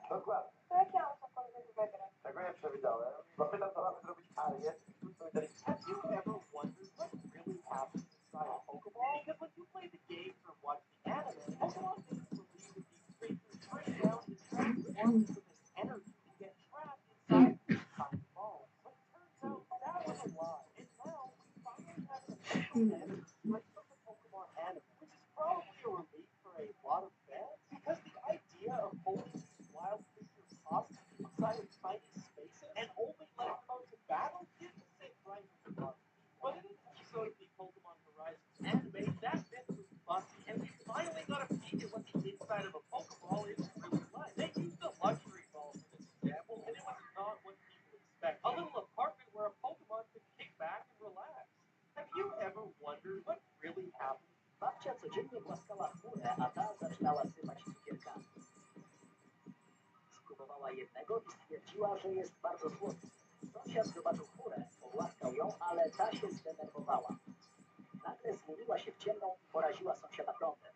Dokładnie. To jak ja mam cokolwiek wygrać? Tego nie przewidziałem. Zapytam, co mamy zrobić Arię i sztuczną inteligencję. Have you ever wondered what really happens inside a Pokeball? Because when you play the games or watch the anime, Pokemon makes you believe that these creatures break down and transform into this energy to get trapped inside these tiny balls. But it turns out that was a lie. And now we finally have an official answer straight from the Pokemon anime, which is probably a relief for a lot of fans, because the idea of holding these wild creatures hostage inside of tiny spaces and only letting them out to battle didn't sit right with the body. But in an episode of the Pokemon Horizons anime, that myth was busted, and we finally got a peek at what the inside of a Pokeball is really like. They used a luxury ball for this example, and it was not what people expect. A little apartment where a Pokemon could kick back and relax. Have you ever wondered what really happened? Babcia codziennie głaskała chmurę, a ta zaczynała sypać cukierkami. Spróbowała jednego i stwierdziła, że jest bardzo słodki. Sąsiad zobaczył chmurę, pogłaskał ją, ale ta się zdenerwowała. Nagle zmieniła się w ciemną i poraziła sąsiada prądem.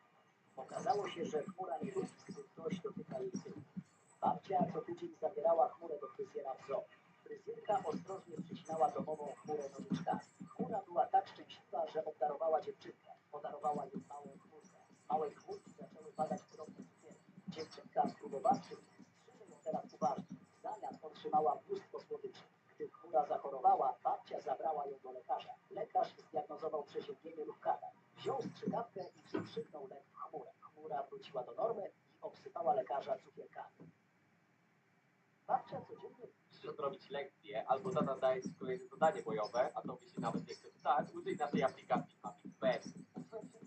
Okazało się, że chmura nie lubi, gdy ktoś dotyka jej tyłu. Babcia co tydzień zabierała chmurę do fryzjera w zoo. Fryzjerka ostrożnie przycinała domową chmurę nożyczkami. Chmura była tak szczęśliwa, że obdarowała dziewczynkę. Podarowała jej małą chmurkę. Z małej chmurki zaczęły padać drobne cukierki. Dziewczynka spróbowawszy strzyże ją teraz uważnie. W zamian otrzymała mnóstwo słodyczy. Gdy chmura zachorowała, babcia zabrała ją do lekarza. Lekarz zdiagnozował przeziębienie lub katar. Wziął strzykawkę i wstrzyknął lek w chmurę. Chmura wróciła do normy i obsypała lekarza cukierkami. Babcia codziennie odrobić lekcję, albo tata daje ci kolejne zadanie bojowe, a tobie się nawet nie chce wstać, użyj naszej aplikacji Happy Bed.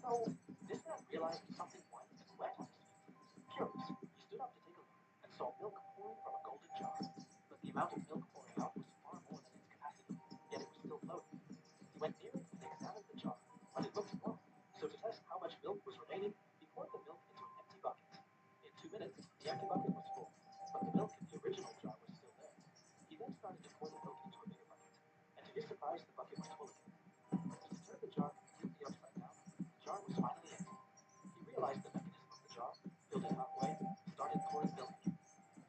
So, this man realized something white and wet on his feet. Curious, he stood up to take a look and saw milk pouring from a golden jar. But the amount of milk pouring out was far more than its capacity, yet it was still floating. He went near it and examined the jar, but it looked normal. So to test how much milk was remaining, he poured the milk into an empty bucket. In 2 minutes, the empty bucket was full, but the milk in the original jar was still there. He then started to pour the milk into a bigger bucket, and to his surprise, the bucket was full again. He turned the jar completely upside down. The jar was finally empty. He realized the mechanism of the jar, filled it halfway, and started pouring milk again.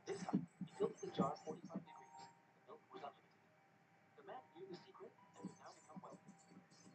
This time, he filled the jar 45 degrees. The milk was unlimited. The man knew the secret and would now become wealthy.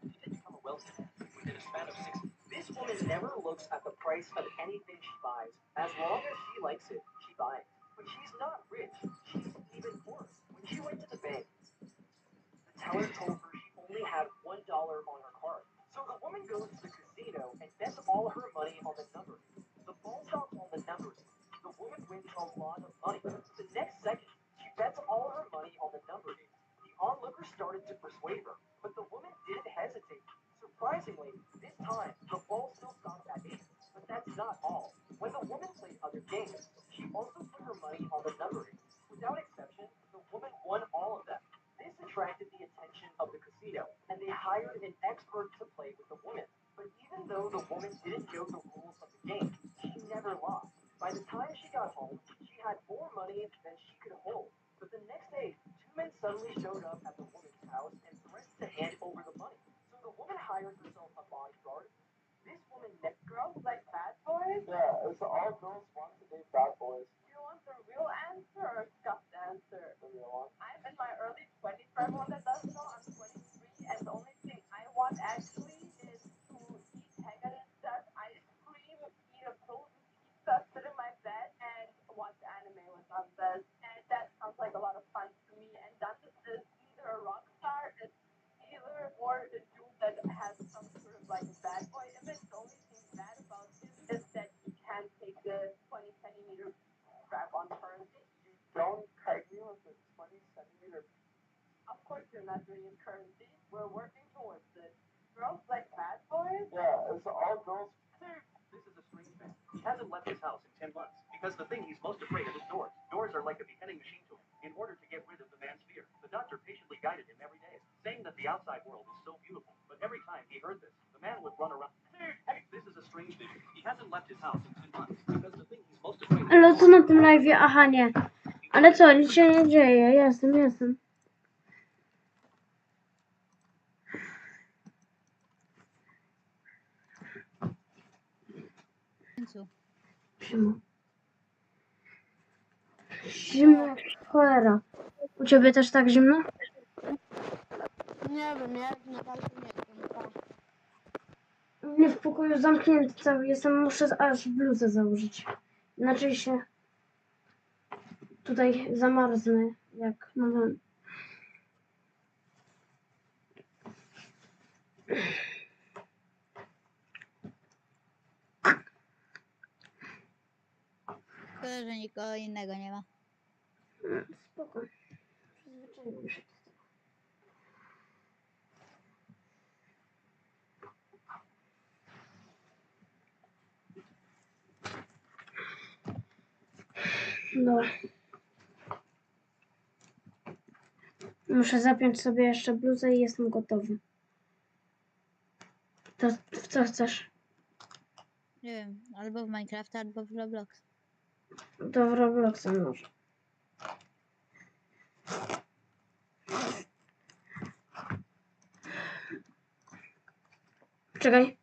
And he did become a wealthy man within a span of 6 months. This woman never looks at the price of anything she buys. As long as she likes it, she buys. But she's not rich. She's even poorer. When she went to the bank, the teller told her she only had $1 on her card. So the woman goes to the casino and bets all her money on the numbers. The ball drops on the numbers. The woman wins a lot of money. The next second, she bets all her money on the number game. The onlooker started to persuade her, but the woman didn't hesitate. Surprisingly, this time, the ball still stopped at 8. But that's not all. When the woman played other games, she also put her money on the number game. Without exception, the woman won all of them. This attracted the attention of the casino, and they hired an expert to play with the woman. But even though the woman didn't know the rules of the game, she never lost. By the time she got home, she had more money than she could hold. But the next day, 2 men suddenly showed up at the woman's house and threatened to hand over the money. So the woman hired herself a bodyguard. This woman met Girls like bad boys? Yeah, it's all girls want to date bad boys. Do you want the real answer or scuffed answer? The real one. I'm in my early 20s. For everyone that doesn't know, I'm 23, and the only thing I want actually is to eat Haagen Dazs ice cream, eat a frozen pizza, sit in my bed, and watch anime with Dantes. And that sounds like a lot of fun to me. And Dantes is either a rock star, a healer, or a dude that has some sort of like bad boy image. The only thing bad about him is that he can't take the 20 centimeter strap on currency. Don't kite me with the 20 centimeter. Of course, you're not doing it currency. We're working towards it. Girls like bad boys? Yeah, it's all girls. This is a strange man. He hasn't left his house in 10 months because the thing he's most afraid of is doors. Doors are like a beheading machine to him. In order to get rid of the man's fear, the doctor patiently guided him every day, saying that the outside world is so beautiful. But every time he heard this, the man would run around. This is a strange man. He hasn't left his house in 10 months because the thing he's most afraid of Ale co na tym live'ie? Aha, nie. Ale co, nic się nie dzieje. Jestem. Zimno jak cholera. U ciebie też tak zimno? Nie wiem, jak na razie nie wiem. Nie, w pokoju zamknięty cały jestem, muszę aż bluzę założyć. Inaczej się tutaj zamarznę, jak no. Szkoda, że nikogo innego nie ma. Spoko. Przyzwyczaiłem się. No. Muszę zapiąć sobie jeszcze bluzę i jestem gotowy. To w co chcesz? Nie wiem, albo w Minecrafta, albo w Roblox. To w Robloxa może. Czekaj.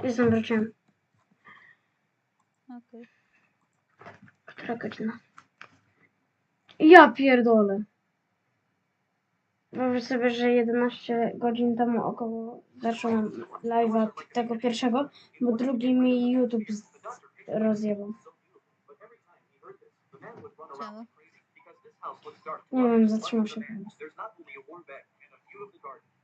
Jestem wróciłem. Okej. Która godzina? Ja pierdolę. Wyobraź sobie, że 11 godzin temu około zacząłem live'a tego pierwszego, bo drugi mi YouTube rozjebał. Czemu? Nie wiem, zatrzymał się.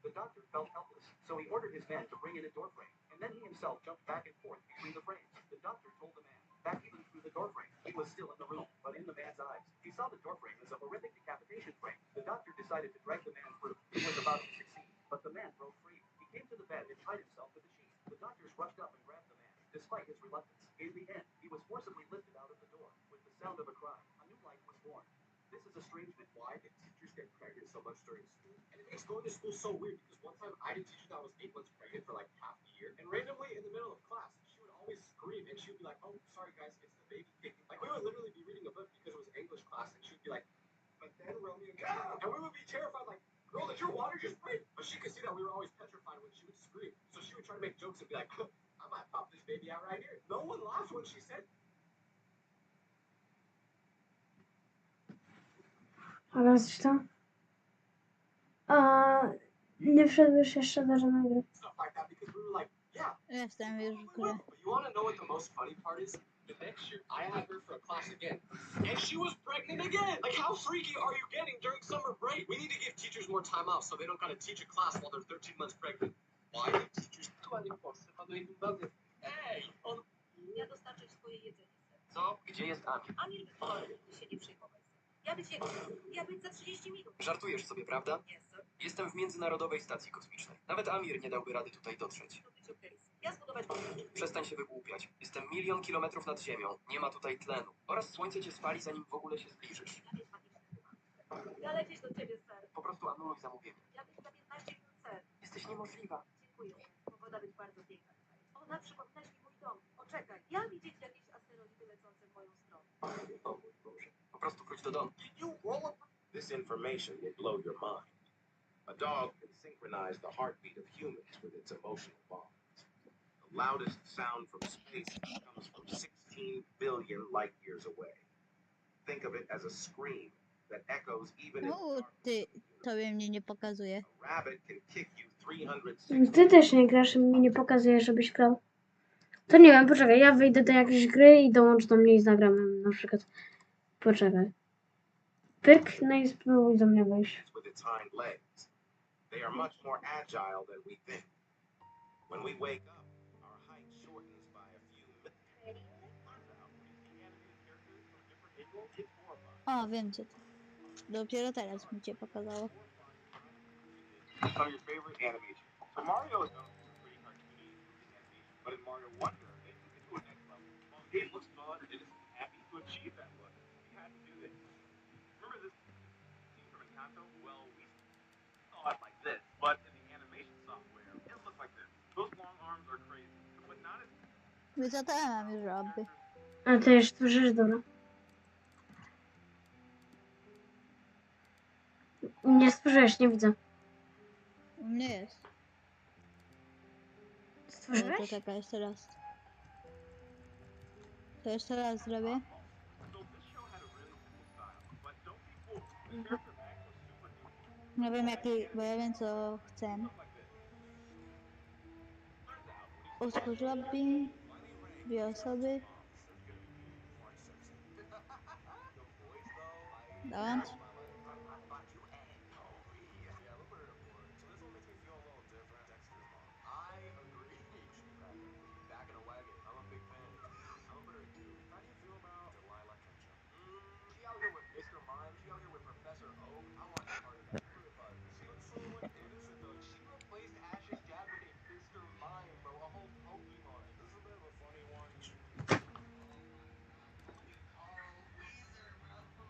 The doctor felt helpless, so he ordered his men to bring in a door frame, and then he himself jumped back and forth between the frames. The doctor told the man, back even through the door frame, he was still in the room, but in the man's eyes, he saw the door frame as a horrific decapitation frame. The doctor decided to drag the man through. He was about to succeed, but the man broke free. He came to the bed and tied himself to the sheet. The doctors rushed up and grabbed the man, despite his reluctance. In the end, he was forcibly lifted out of the door. With the sound of a cry, a new life was born. This is a strange myth. Why did teachers get pregnant so much during school? And it makes going to school so weird because one time I had a teacher that was 8 months pregnant for like half the year, and randomly in the middle of class, she would always scream and she would be like, "Oh, sorry guys, it's the baby kicking." Like we would literally be reading a book because it was English class, and she would be like, "But then Romeo," and we would be terrified, like, "Girl, did your water just break?" But she could see that we were always petrified when she would scream, so she would try to make jokes and be like, "I might pop this baby out right here." No one laughed when she said. Ale coś tam? A nie wszedłeś jeszcze do żadnej gry. Jestem już w grze. You want to know what the most funny part is? The next year, I had her for a class again, and she was pregnant again. Like, how freaky are you getting during summer break? We need to give teachers more time off so they don't gotta teach a class while they're 13 months pregnant. Why do teachers aktualnie w Polsce panują inwazję? Ej, on... Ja dostarczę swoje jedzenie. Co? Gdzie jest Amir? Amir się nie przejmować. Ja być za 30 minut. Żartujesz sobie, prawda? Jestem w Międzynarodowej Stacji Kosmicznej. Nawet Amir nie dałby rady tutaj dotrzeć. Ja zbudować... Przestań się wygłupiać. Jestem 1 000 000 kilometrów nad ziemią. Nie ma tutaj tlenu. Oraz słońce cię spali, zanim w ogóle się zbliżysz. Ja lecieć do ciebie, ser. Po prostu anuluj zamówienie. Ja być za 15 minut, ser. Jesteś niemożliwa. Dziękuję. Pogoda być bardzo piękna. Ona przypominać mi mój dom. Poczekaj. Ja widzieć jakieś asteroidy lecące w moją stronę. O mój Boże. Po prostu wróć do domu. This information will blow your mind. A dog can synchronize the heartbeat of humans with its emotional bonds. The loudest sound from space comes from 16 billion light years away. Think of it as a scream that echoes even in No, tobie mnie nie pokazuje. a rabbit can kick you 360. Ty też nie grasz i mi nie pokazujesz, żebyś grał. To nie wiem, poczekaj, ja wyjdę do jakiejś gry i dołącz do mnie i zagramy na przykład. Poczekaj. Pyk, no i spróbuj do mnie wejść. With its hind legs. They are much more agile than we think. When we wake up, our height shortens by a few O, wiem co to. Dopiero teraz mi cię pokazało. Some of your favorite animation. So Mario is known for pretty cartoony animation, but in Mario Wonder, they took it to a next level. While the game looks fun and innocent and happy, to achieve that look, we had to do this. Remember this scene from Encanto? Well, we saw it like this, but in the animation software, it looked like this. Those long arms are crazy, but not as... Wy co to ja mam już robię? A ty już tworzysz, dobra. Nie stworzyłeś, nie widzę. U mnie jest. Stworzyłeś? To czekaj, jeszcze raz. To jeszcze raz zrobię. Nie wiem jaki, bo ja wiem co chcę. Utwórz lobby, 2 osoby. Dołącz.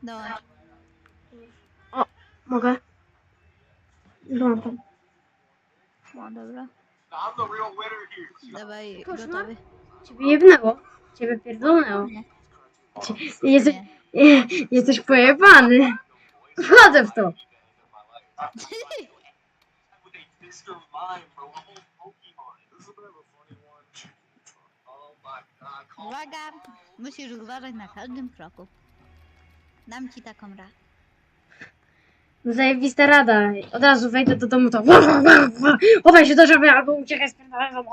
Dołącz. O, mogę? Dołączam. No dobra. I'm the real winner here. Dawaj, Poszła? gotowy. Ciebie jebnęło. Ciebie pierdolnęło. Jesteś pojebany. Wchodzę w to. Uwaga! Musisz uważać na każdym kroku. Dam ci taką radę. Zajebista rada. Od razu wejdę do domu to chowaj się do żaby albo uciekaj z pierdolem.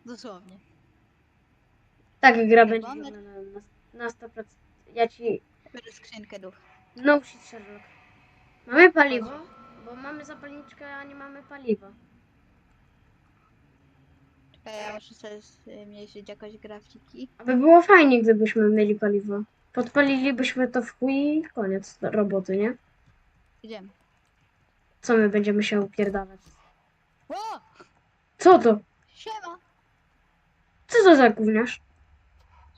Dosłownie. Tak gra będzie Mamy- na 100%. Ja ci... Biorę skrzynkę duch. No shit, Sherlock. Mamy paliwo? Bo mamy zapalniczkę, a nie mamy paliwa. Czekaj, ja muszę sobie zmniejszyć jakoś grafiki. Aby było fajnie, gdybyśmy mieli paliwo. Podpalilibyśmy to w chuj i koniec roboty, nie? Idziemy. Co my będziemy się upierdalać? O! Co to? Siema! Co to za gówniarz?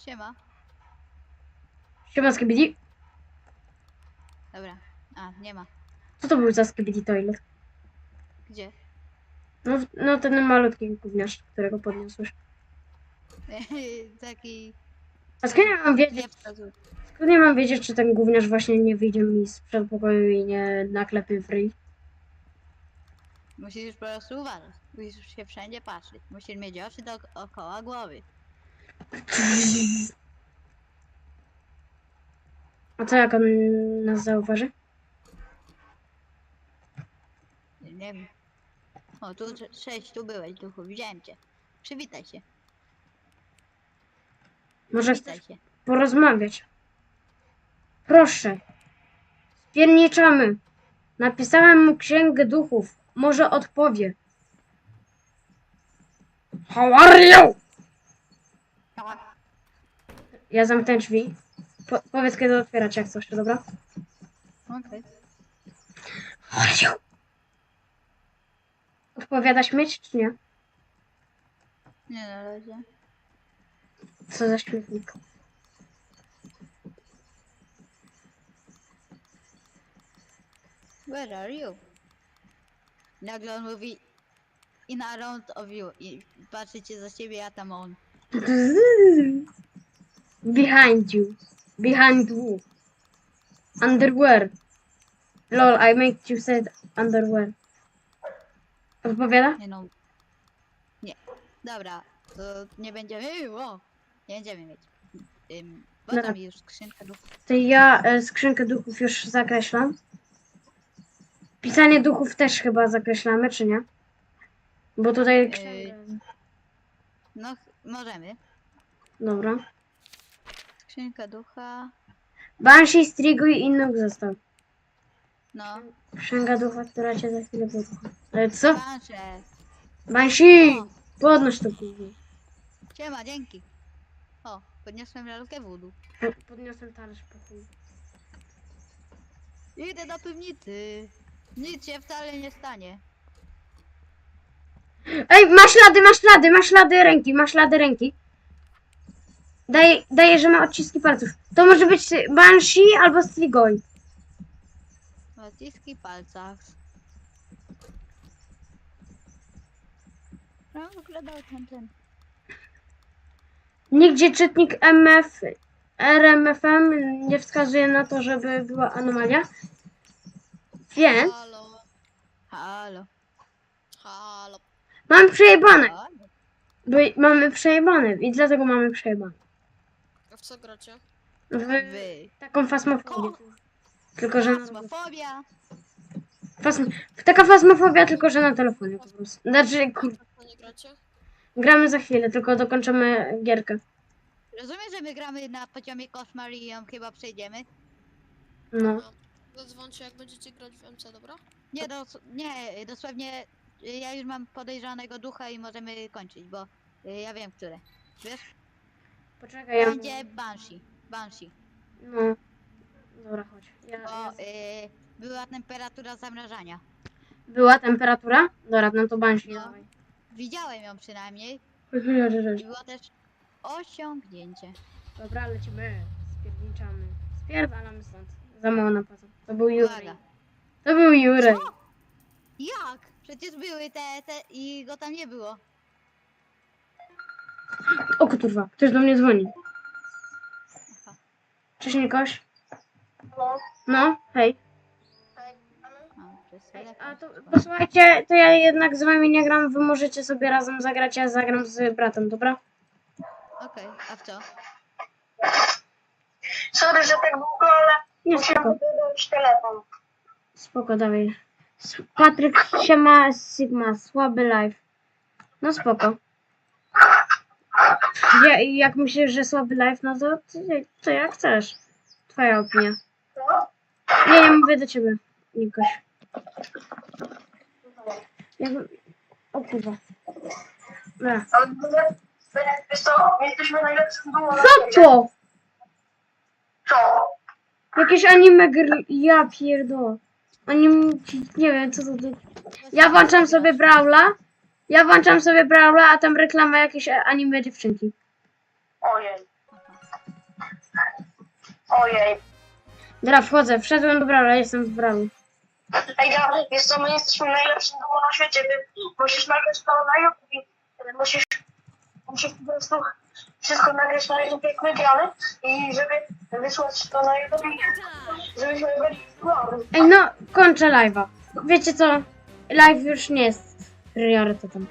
Siema. Siema skibidi. Dobra. A, nie ma. Co to był za skibidi toilet? Gdzie? No ten malutki gówniarz, którego podniosłeś. Taki... A skąd ja mam wiedzieć? Nie wskazuj. Skąd ja mam wiedzieć, czy ten gówniarz właśnie nie wyjdzie mi z przedpokoju i nie naklepie w ryj? Musisz po prostu uważać. Musisz się wszędzie patrzeć. Musisz mieć oczy dookoła głowy. A co jak on nas zauważy? Nie wiem. O, tu 6, tu byłeś, duchu, widziałem cię. Przywitaj się. Może Przywitaj chcesz się. porozmawiać? Proszę. Spierniczamy. Napisałem mu księgę duchów. Może odpowie. How are you? Ja zamknę drzwi. Powiedz kiedy otwierać jak coś, dobra? Okej. How are you? Odpowiada śmieć czy nie? Nie na razie. Co za śmietnik. Where are you? Nagle on mówi in a round of you i patrzycie za siebie, a tam on. Behind you. Behind who? Underwear. Lol, I make you say underwear. Odpowiada? Nie no. Nie. Dobra, to nie będziemy. Nie będziemy mieć. Bo Dobra. tam już skrzynka duchów. To ja skrzynkę duchów już zakreślam. Pisanie duchów też chyba zakreślamy, czy nie? Bo tutaj... No, możemy. Dobra. Skrzynka ducha. Banshee, Striguj i Nóg został. No. Księga ducha, która cię za chwilę wybucha. Ale co? Bansze. Banshee! Podnoś to później. Siema, dzięki. O, podniosłem lalkę wódu. Podniosłem talerz po chuj. Idę do piwnicy. Nic się wcale nie stanie. Ej, masz ślady ręki. Daję, że ma odciski palców. To może być Banshee albo Strigoi. Odciski palcach. No, wyglądał ten. Nigdzie czytnik RMFM nie wskazuje na to, żeby była anomalia. Więc Halo. mamy przejebane. Mamy przejebane i dlatego mamy przejebane. A w co gracie? W taką fasmofobię. Tylko, że Fasmofobia. taka fasmofobia, tylko że na telefonie po prostu. Znaczy, Nie gracie? gramy za chwilę, tylko dokończymy gierkę. Rozumiem, że my gramy na poziomie koszmar i ją chyba przejdziemy? No. Zadzwońcie jak będziecie grać w MC, dobra? Nie, dosłownie ja już mam podejrzanego ducha i możemy kończyć, bo ja wiem, które. Wiesz? Poczekaj, ja... Będzie Banshee. No. Dobra, chodź. Była temperatura zamrażania. Była temperatura? Dobra, no to Banshee. No. Widziałem ją przynajmniej. I było też osiągnięcie. Dobra, lecimy. Spierniczamy. Spierdalamy stąd. Za mało napasu. To był Jurej. To był Jurej. Co? Jak? Przecież były te i go tam nie było. O kurwa, ktoś do mnie dzwoni. Cześć Nikoś. No, hej. A to posłuchajcie, to ja jednak z wami nie gram, wy możecie sobie razem zagrać, ja zagram z bratem, dobra? Okej, a w co? Sorry, że tak długo, ale Nie, musiałem wydać telefon. Spoko, dawaj. Patryk, siema, Sigma, słaby live. No spoko. Jak myślisz, że słaby live, no to jak chcesz. Twoja opinia. Nie, mówię do ciebie, Nikoś. O kurwa. Ale wiesz co, jesteśmy najlepszym duo na Co świecie. to? Co? Jakieś anime gry, ja pierdolę. Nie wiem co to. Ja włączam sobie Brawla, a tam reklama jakieś anime dziewczynki. Ojej. Dobra, wszedłem do Brawla, jestem w Brawlu. Ej, wiesz co, my jesteśmy najlepszym duo na świecie. Ty musisz nagrać to na YouTube i musisz po prostu wszystko nagrać na YouTube, jak my gramy i żeby wysłać to na YouTube, żebyśmy byli duo. Ej, no, kończę live'a. Wiecie co? Live już nie jest priorytetem.